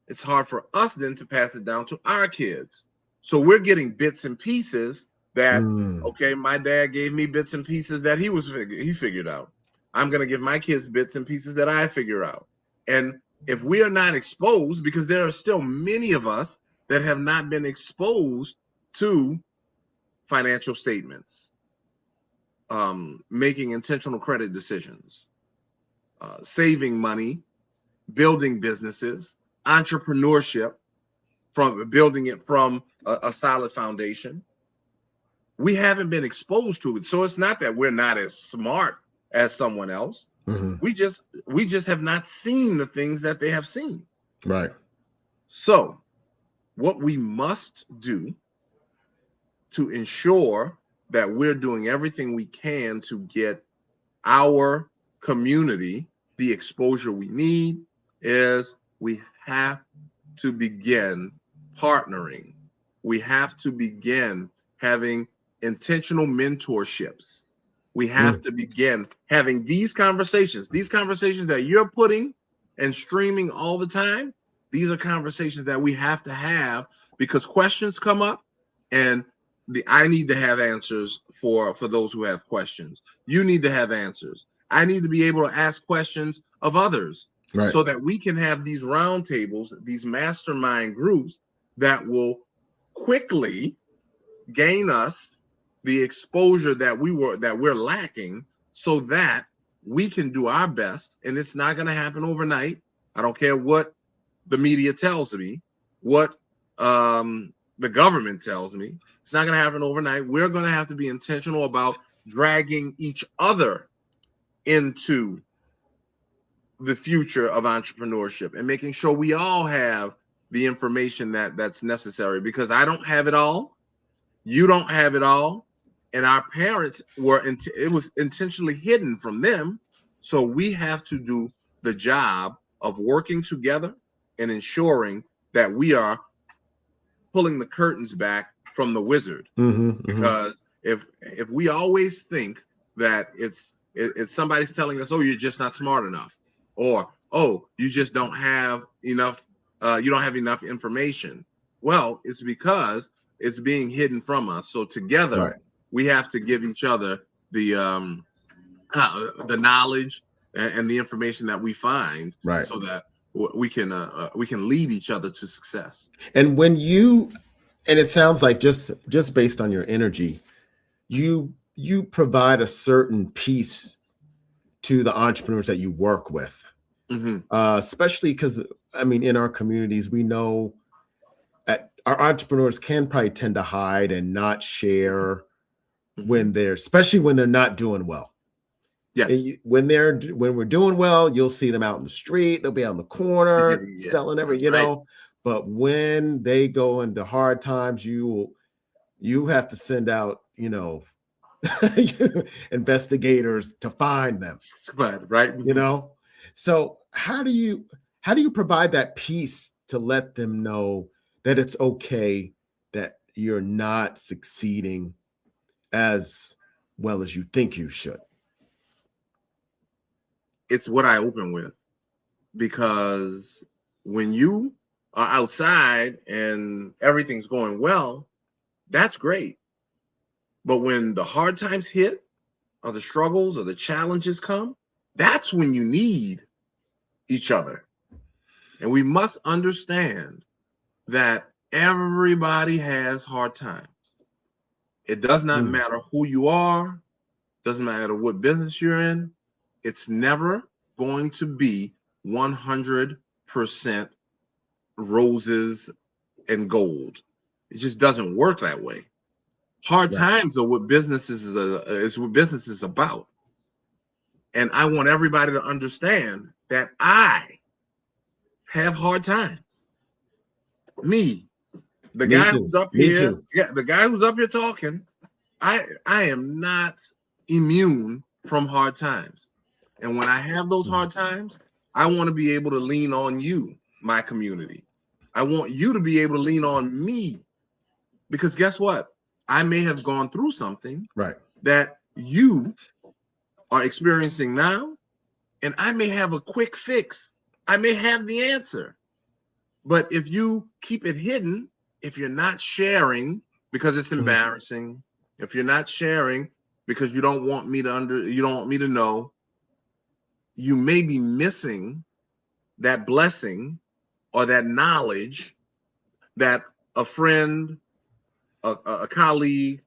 It's hard for us then to pass it down to our kids. So we're getting bits and pieces that, okay, my dad gave me bits and pieces that he figured out. I'm going to give my kids bits and pieces that I figure out. And if we are not exposed, because there are still many of us that have not been exposed to financial statements, making intentional credit decisions, saving money, building businesses, entrepreneurship, from building it from a solid foundation. We haven't been exposed to it. So it's not that we're not as smart as someone else. We just have not seen the things that they have seen. Right. So what we must do to ensure that we're doing everything we can to get our community the exposure we need is we have to begin partnering. We have to begin having intentional mentorships. We have to begin having these conversations that you're putting and streaming all the time. These are conversations that we have to have because questions come up, and I need to have answers for those who have questions. You need to have answers. I need to be able to ask questions of others, right, so that we can have these roundtables, these mastermind groups that will quickly gain us the exposure that we're lacking, so that we can do our best. And it's not going to happen overnight. I don't care what the media tells me, what the government tells me. It's not going to happen overnight. We're going to have to be intentional about dragging each other into the future of entrepreneurship and making sure we all have the information that's necessary, because I don't have it all. You don't have it all. And our parents it was intentionally hidden from them. So we have to do the job of working together and ensuring that we are pulling the curtains back from the wizard. Because if we always think that it's somebody's telling us, oh, you're just not smart enough, or, oh, you just don't have enough, you don't have enough information. Well, it's because it's being hidden from us. So together, right, we have to give each other the knowledge and the information that we find, right, so that we can lead each other to success. And it sounds like just based on your energy, you provide a certain piece to the entrepreneurs that you work with, especially because, I mean, in our communities, we know our entrepreneurs can probably tend to hide and not share especially when they're not doing well. Yes. When we're doing well, you'll see them out in the street. They'll be on the corner selling everything, know. But when they go into hard times, you have to send out, investigators to find them. Right. So how do you provide that peace to let them know that it's okay that you're not succeeding as well as you think you should? It's what I open with, because when you are outside and everything's going well, that's great. But when the hard times hit, or the struggles or the challenges come, that's when you need each other. And we must understand that everybody has hard times. It does not matter who you are, doesn't matter what business you're in. It's never going to be 100% roses and gold. It just doesn't work that way. Hard times are what business is what business is about. And I want everybody to understand that I have hard times. The guy who's up here, the guy who's up here talking, I am not immune from hard times. And when I have those hard times, I want to be able to lean on you, my community. I want you to be able to lean on me, because guess what? I may have gone through something that you are experiencing now, and I may have a quick fix. I may have the answer. But if you keep it hidden, if you're not sharing because it's embarrassing, if you're not sharing because you don't want me to know, you may be missing that blessing or that knowledge that a friend, a colleague,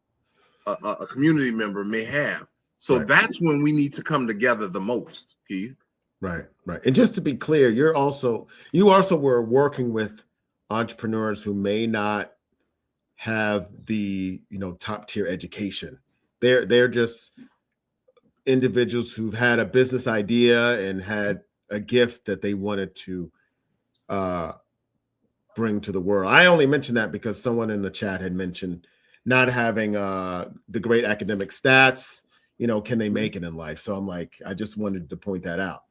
a community member may have. So that's when we need to come together the most, Keith. Right. And just to be clear, you also were working with entrepreneurs who may not have the top tier education. They're just individuals who've had a business idea and had a gift that they wanted to bring to the world. I only mentioned that because someone in the chat had mentioned not having the great academic stats. Can they make it in life? So I'm like, I just wanted to point that out.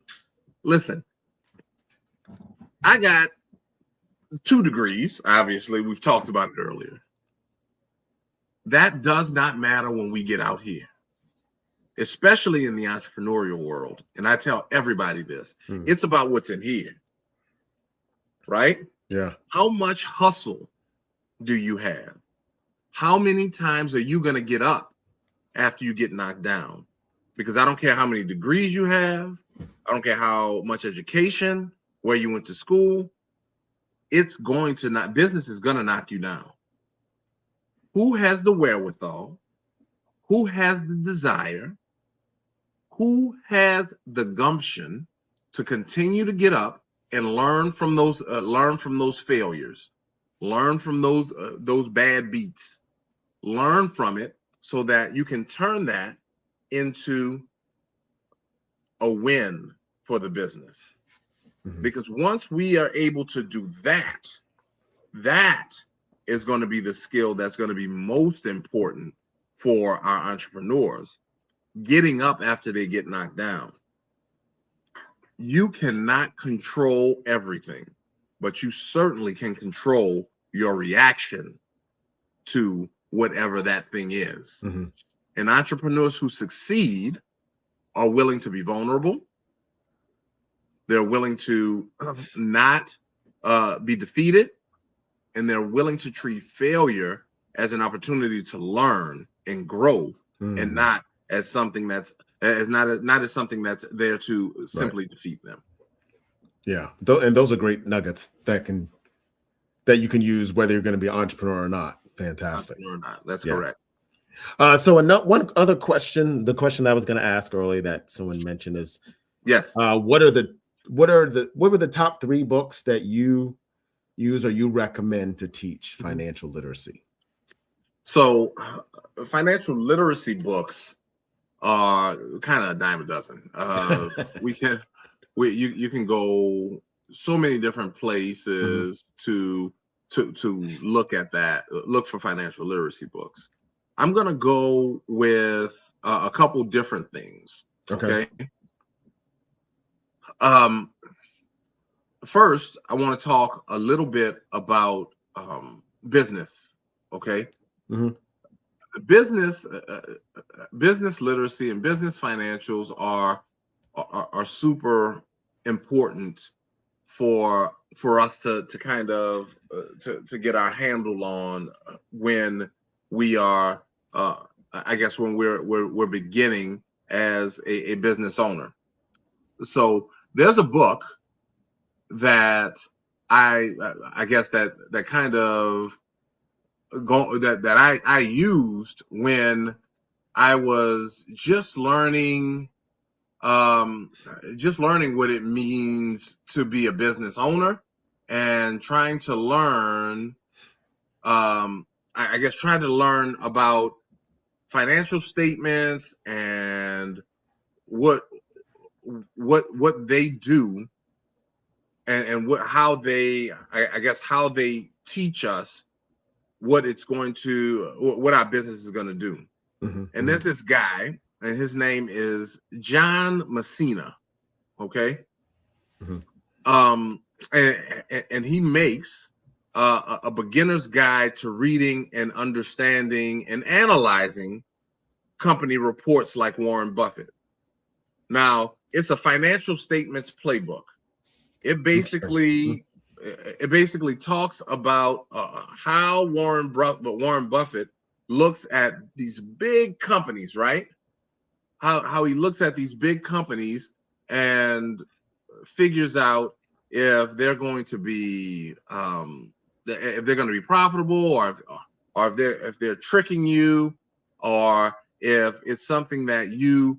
Listen, I got 2 degrees. Obviously, we've talked about it earlier. That does not matter when we get out here, especially in the entrepreneurial world. And I tell everybody this, it's about what's in here, right? Yeah. How much hustle do you have? How many times are you going to get up after you get knocked down? Because I don't care how many degrees you have. I don't care how much education, where you went to school. Business is going to knock you down. Who has the wherewithal? Who has the desire? Who has the gumption to continue to get up and learn from those failures, learn from those bad beats, learn from it so that you can turn that into a win for the business? Because once we are able to do that, that is going to be the skill that's going to be most important for our entrepreneurs, getting up after they get knocked down. You cannot control everything, but you certainly can control your reaction to whatever that thing is. And entrepreneurs who succeed are willing to be vulnerable. They're willing to not be defeated, and they're willing to treat failure as an opportunity to learn and grow, and not as something that's not as something that's there to simply defeat them. Yeah, and those are great nuggets that you can use whether you're going to be an entrepreneur or not. Fantastic. Entrepreneur or not. That's correct. So one other question, the question that I was going to ask earlier that someone mentioned is, yes, what were the top 3 books that you use or you recommend to teach financial literacy? So financial literacy books are kind of a dime a dozen. You can go so many different places to look at that, look for financial literacy books. I'm going to go with a couple different things. Okay. First, I want to talk a little bit about business. Okay. Business literacy and business financials are super important for us to kind of to get our handle on when we are I guess when we're beginning as a business owner. So there's a book that I guess that kind of that I used when I was just learning what it means to be a business owner and trying to learn, I guess trying to learn about financial statements and what they do, and how they, I guess how they teach us what our business is going to do. And there's this guy, and his name is John Messina. Okay. And he makes a beginner's guide to reading and understanding and analyzing company reports like Warren Buffett. Now, it's a financial statements playbook. It basically talks about how Warren Buffett looks at these big companies, right? How he looks at these big companies and figures out if they're going to be profitable, or if they're tricking you, or if it's something that you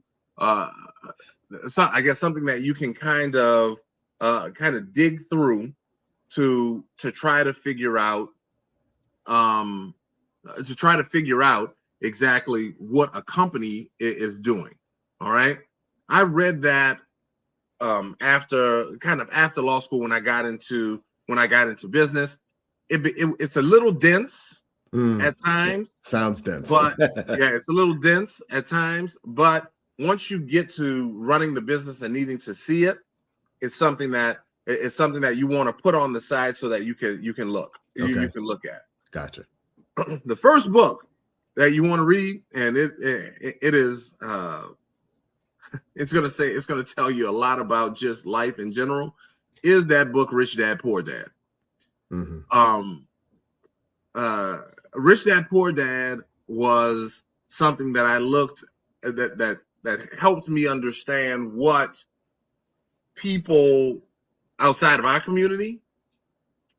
something that you can kind of dig through to try to figure out exactly what a company is doing. All right. I read that after law school, when I got into business. It's a little dense at times. Sounds dense. But yeah, it's a little dense at times. But once you get to running the business and needing to see it, it's something that you want to put on the side so that you can look. Okay. You can look at. Gotcha. The first book that you want to read, and it is it's going to tell you a lot about just life in general, is that book, Rich Dad Poor Dad. Rich Dad Poor Dad was something that I looked that helped me understand what people outside of our community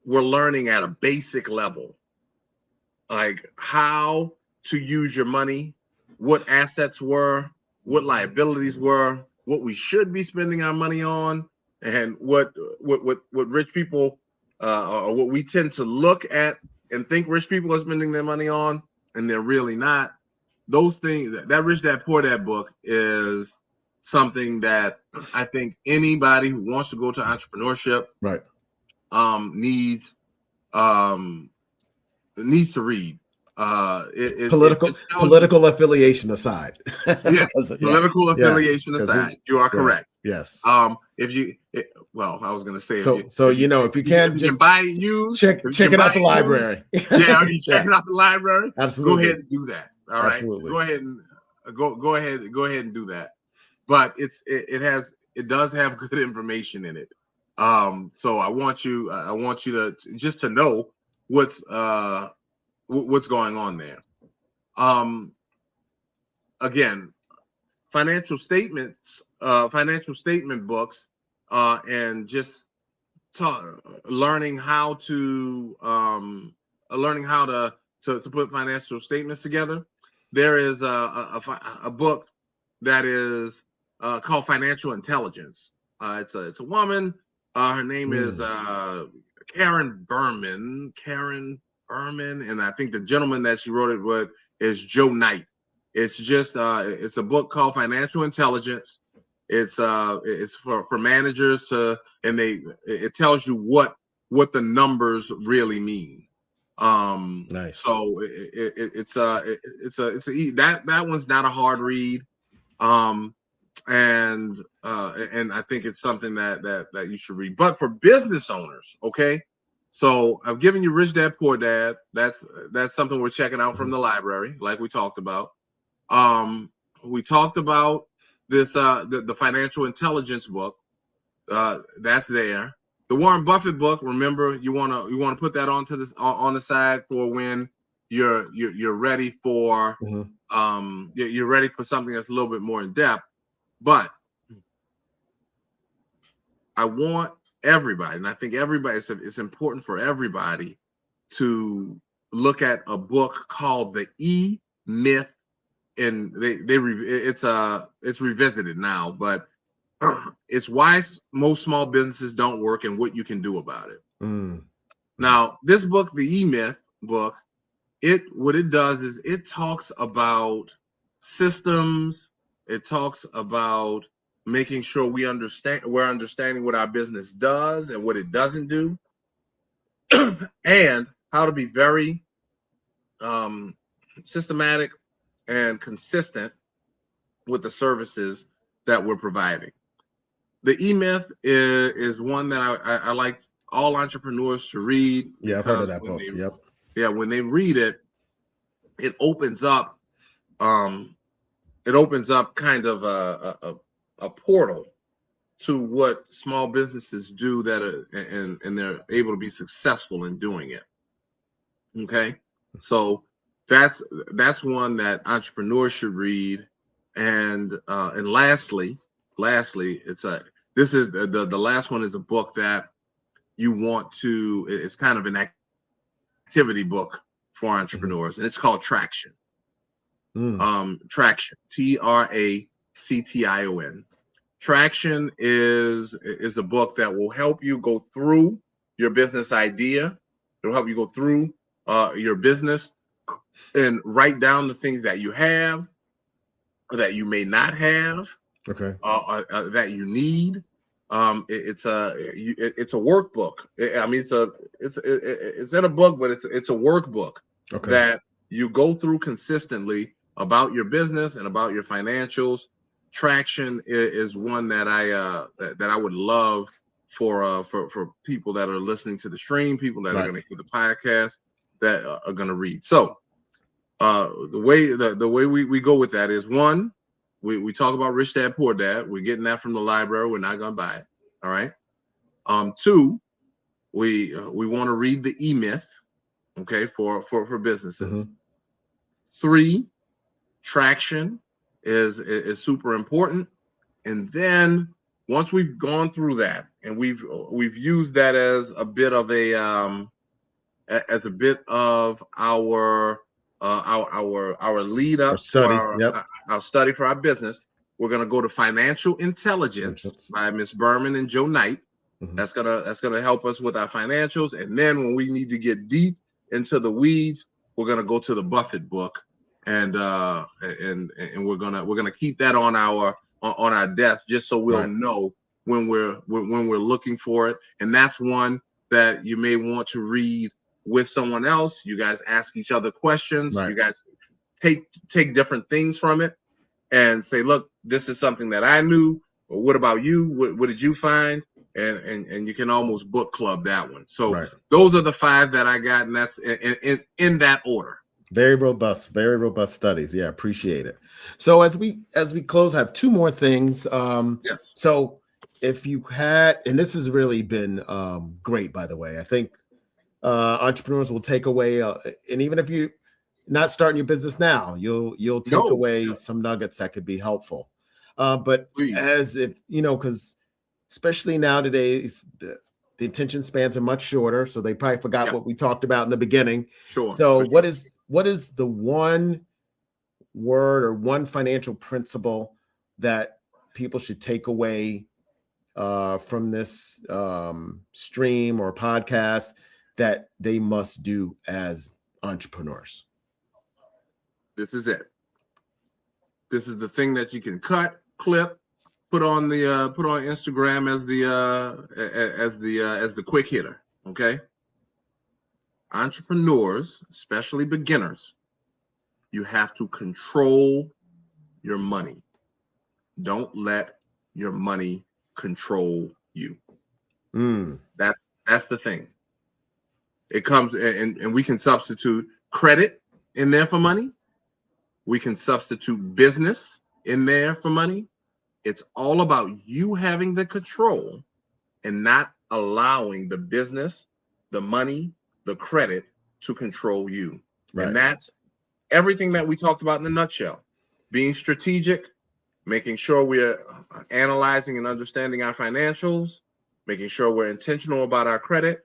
were learning at a basic level, like how to use your money, what assets were, what liabilities were, what we should be spending our money on, and what rich people or what we tend to look at and think rich people are spending their money on, and they're really not. Those things, that Rich Dad Poor Dad book is something that I think anybody who wants to go to entrepreneurship needs to read. Political affiliation aside. Political affiliation aside. You are correct. Yes. I was going to say. If you can just buy it used, check it out the library. Yeah, you check it out the library. Absolutely. Go ahead and do that. All right. Absolutely. Go ahead and do that. But it does have good information in it. So I want you to just to know what's going on there. Again, financial statement books, and just learning how to put financial statements together. There is a book that is called Financial Intelligence. It's a woman. Her name is Karen Berman, and I think the gentleman that she wrote it with is Joe Knight. It's just it's a book called Financial Intelligence. It's for managers and it tells you what the numbers really mean. Nice. So that one's not a hard read. And I think it's something that you should read. But for business owners, okay. So I've given you Rich Dad Poor Dad. That's something we're checking out from the library, like we talked about. We talked about this the Financial Intelligence book. That's there. The Warren Buffett book. Remember, you wanna put that on the side for when you're ready for you're ready for something that's a little bit more in depth. But I want everybody, and I think it's important for everybody to look at a book called The E-Myth, and it's revisited now, but It's why most small businesses don't work and what you can do about it. Now, this book, the E-Myth book, what it does is it talks about systems. It talks about making sure we're understanding what our business does and what it doesn't do, and how to be very systematic and consistent with the services that we're providing. The E-Myth is one that I like all entrepreneurs to read. Yeah, I've heard of that book. Yeah, when they read it, it opens up kind of a portal to what small businesses do and they're able to be successful in doing it. Okay, so that's one that entrepreneurs should read. And lastly, this is the last one is a book that it's kind of an activity book for entrepreneurs, and it's called Traction. Traction, Traction. Traction is a book that will help you go through your business idea. It'll help you go through your business and write down the things that you have, or that you may not have, that you need. It's a workbook. I mean, it's in a book, but it's a workbook that you go through consistently about your business and about your financials. Traction is one that I would love for people that are listening to the stream, people that are going to hear the podcast, that are going to read. So the way we go with that is, one, we talk about Rich Dad Poor Dad. We're getting that from the library. We're not going to buy it. All right. Two, we want to read the E-Myth, okay, for businesses. Three, Traction is super important. And then once we've gone through that and we've used that as a bit of our lead up to our study for our business, we're going to go to Financial Intelligence by Miss Berman and Joe Knight. That's gonna help us with our financials. And then when we need to get deep into the weeds, we're gonna go to the Buffett book, and we're gonna keep that on our desk, just so we'll know when we're looking for it. And that's one that you may want to read with someone else. You guys ask each other questions. You guys take different things from it and say, look, this is something that I knew. But what about you? What did you find? And you can almost book club that one. So those are the 5 that I got, and that's in that order. Very robust studies. Yeah, appreciate it. So as we close, I have 2 more things. Yes. So if you had, and this has really been great, by the way, I think entrepreneurs will take away, and even if you're not starting your business now, you'll take away some nuggets that could be helpful. But please, as if because especially nowadays, the attention spans are much shorter, so they probably forgot what we talked about in the beginning. So what is the one word or one financial principle that people should take away from this stream or podcast that they must do as entrepreneurs? This is it. This is the thing that you can cut, clip, put on Instagram as the quick hitter. Okay. Entrepreneurs, especially beginners, you have to control your money. Don't let your money control you. That's the thing. It comes, and we can substitute credit in there for money. We can substitute business in there for money. It's all about you having the control and not allowing the business, the money, the credit to control you. And that's everything that we talked about in a nutshell. Being strategic, making sure we're analyzing and understanding our financials, making sure we're intentional about our credit,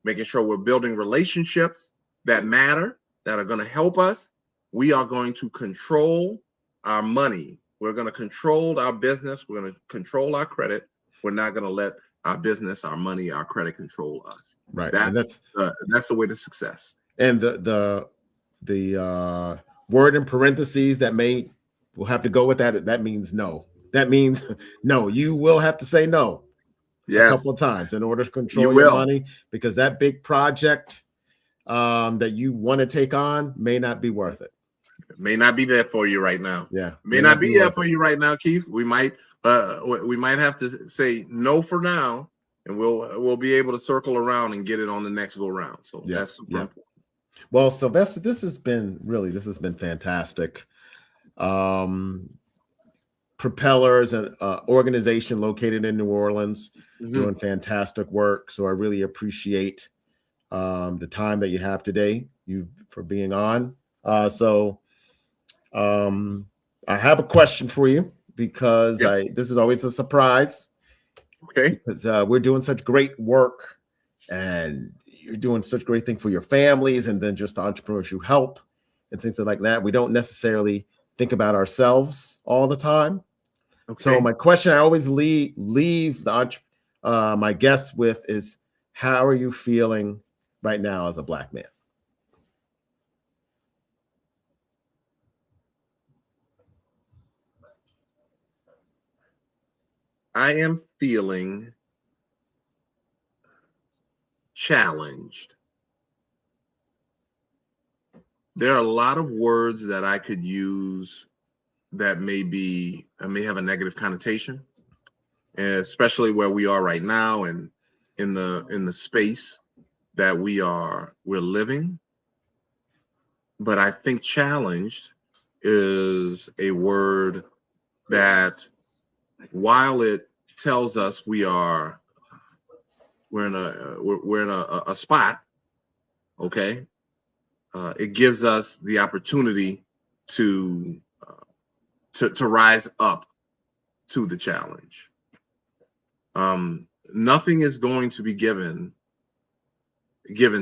making sure we're building relationships that matter, that are going to help us. We are going to control our money We're going to control our business. We're going to control our credit. We're not going to let our business, our money, our credit control us. Right. That's the way to success. And the word in parentheses that we'll have to go with that. That means no. That means no. You will have to say no a couple of times in order to control your money, because that big project that you want to take on may not be worth it. It may not be there for you right now. Yeah, may not be there for you right now, Keith. We might have to say no for now, and we'll be able to circle around and get it on the next go round. So that's super important. Well, Sylvester, this has been fantastic. Propellers, an organization located in New Orleans, doing fantastic work. So I really appreciate the time that you have today, for being on. So I have a question for you, because this is always a surprise. Okay. Because we're doing such great work, and you're doing such great thing for your families, and then just the entrepreneurs you help and things like that. We don't necessarily think about ourselves all the time. Okay. So my question I always leave my guests with is, how are you feeling right now as a Black man? I am feeling challenged. There are a lot of words that I could use that may have a negative connotation, especially where we are right now and in the space that we're living. But I think challenged is a word that, while it tells us we're in a spot, okay, it gives us the opportunity to rise up to the challenge. Nothing is going to be given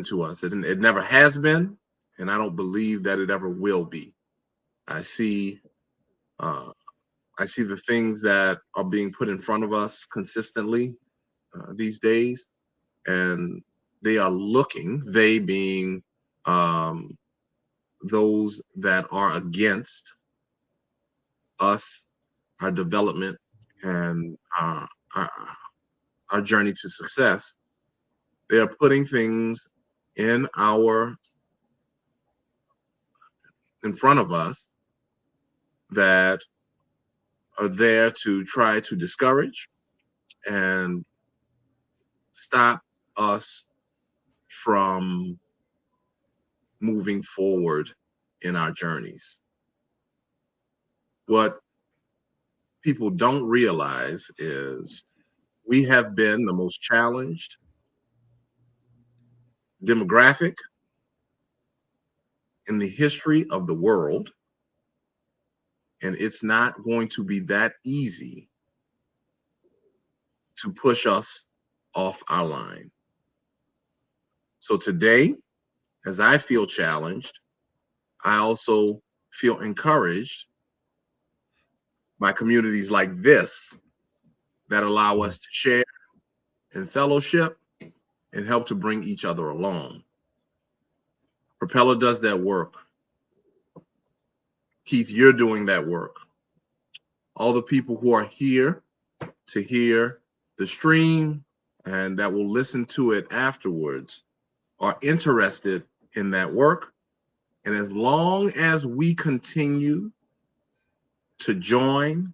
to us. It never has been, and I don't believe that it ever will be. I see the things that are being put in front of us consistently these days, and they being those that are against us, our development, and our journey to success. They are putting things in front of us that are there to try to discourage and stop us from moving forward in our journeys. What people don't realize is we have been the most challenged demographic in the history of the world, and it's not going to be that easy to push us off our line. So today, as I feel challenged, I also feel encouraged by communities like this that allow us to share and fellowship and help to bring each other along. Propeller does that work. Keith, you're doing that work. All the people who are here to hear the stream and that will listen to it afterwards are interested in that work. And as long as we continue to join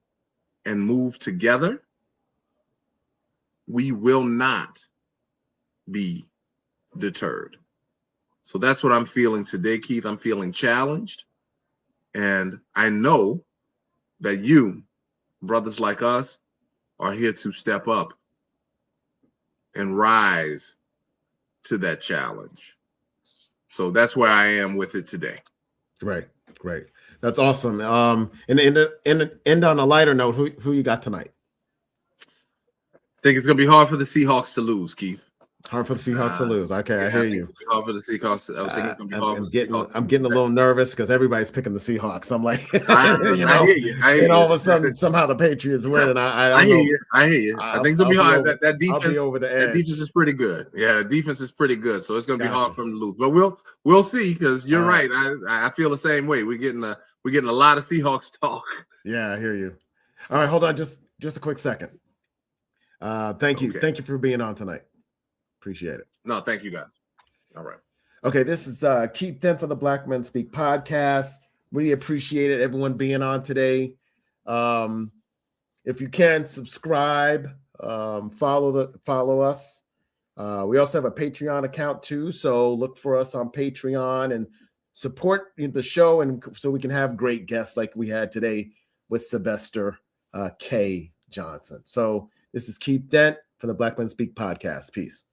and move together, we will not be deterred. So that's what I'm feeling today, Keith. I'm feeling challenged. And I know that you, brothers like us, are here to step up and rise to that challenge. So that's where I am with it today. Great. That's awesome. And end on a lighter note, who you got tonight? I think it's going to be hard for the Seahawks to lose, Keith. Hard for the Seahawks to lose. Okay, Yeah, I hear think you. it's gonna be hard for the Seahawks. I think it's gonna be hard for the Seahawks. I'm getting a little nervous because everybody's picking the Seahawks. I'm like, I hear you. And all of a sudden, somehow the Patriots win, and I hear know. you. I hear you. I think it's gonna be hard. That defense, I'll be over the edge. That defense is pretty good. Yeah, the defense is pretty good. So it's gonna be hard for them to lose. But we'll see, because you're right. I feel the same way. We're getting a lot of Seahawks talk. Yeah, I hear you. All right, hold on, just a quick second. Thank you for being on tonight. Appreciate it. No, thank you guys. All right. Okay, this is Keith Dent for the Black Men Speak podcast. Really appreciate everyone being on today. If you can, subscribe, follow us. We also have a Patreon account too, so look for us on Patreon and support the show, and so we can have great guests like we had today with Sylvester K. Johnson. So this is Keith Dent for the Black Men Speak podcast. Peace.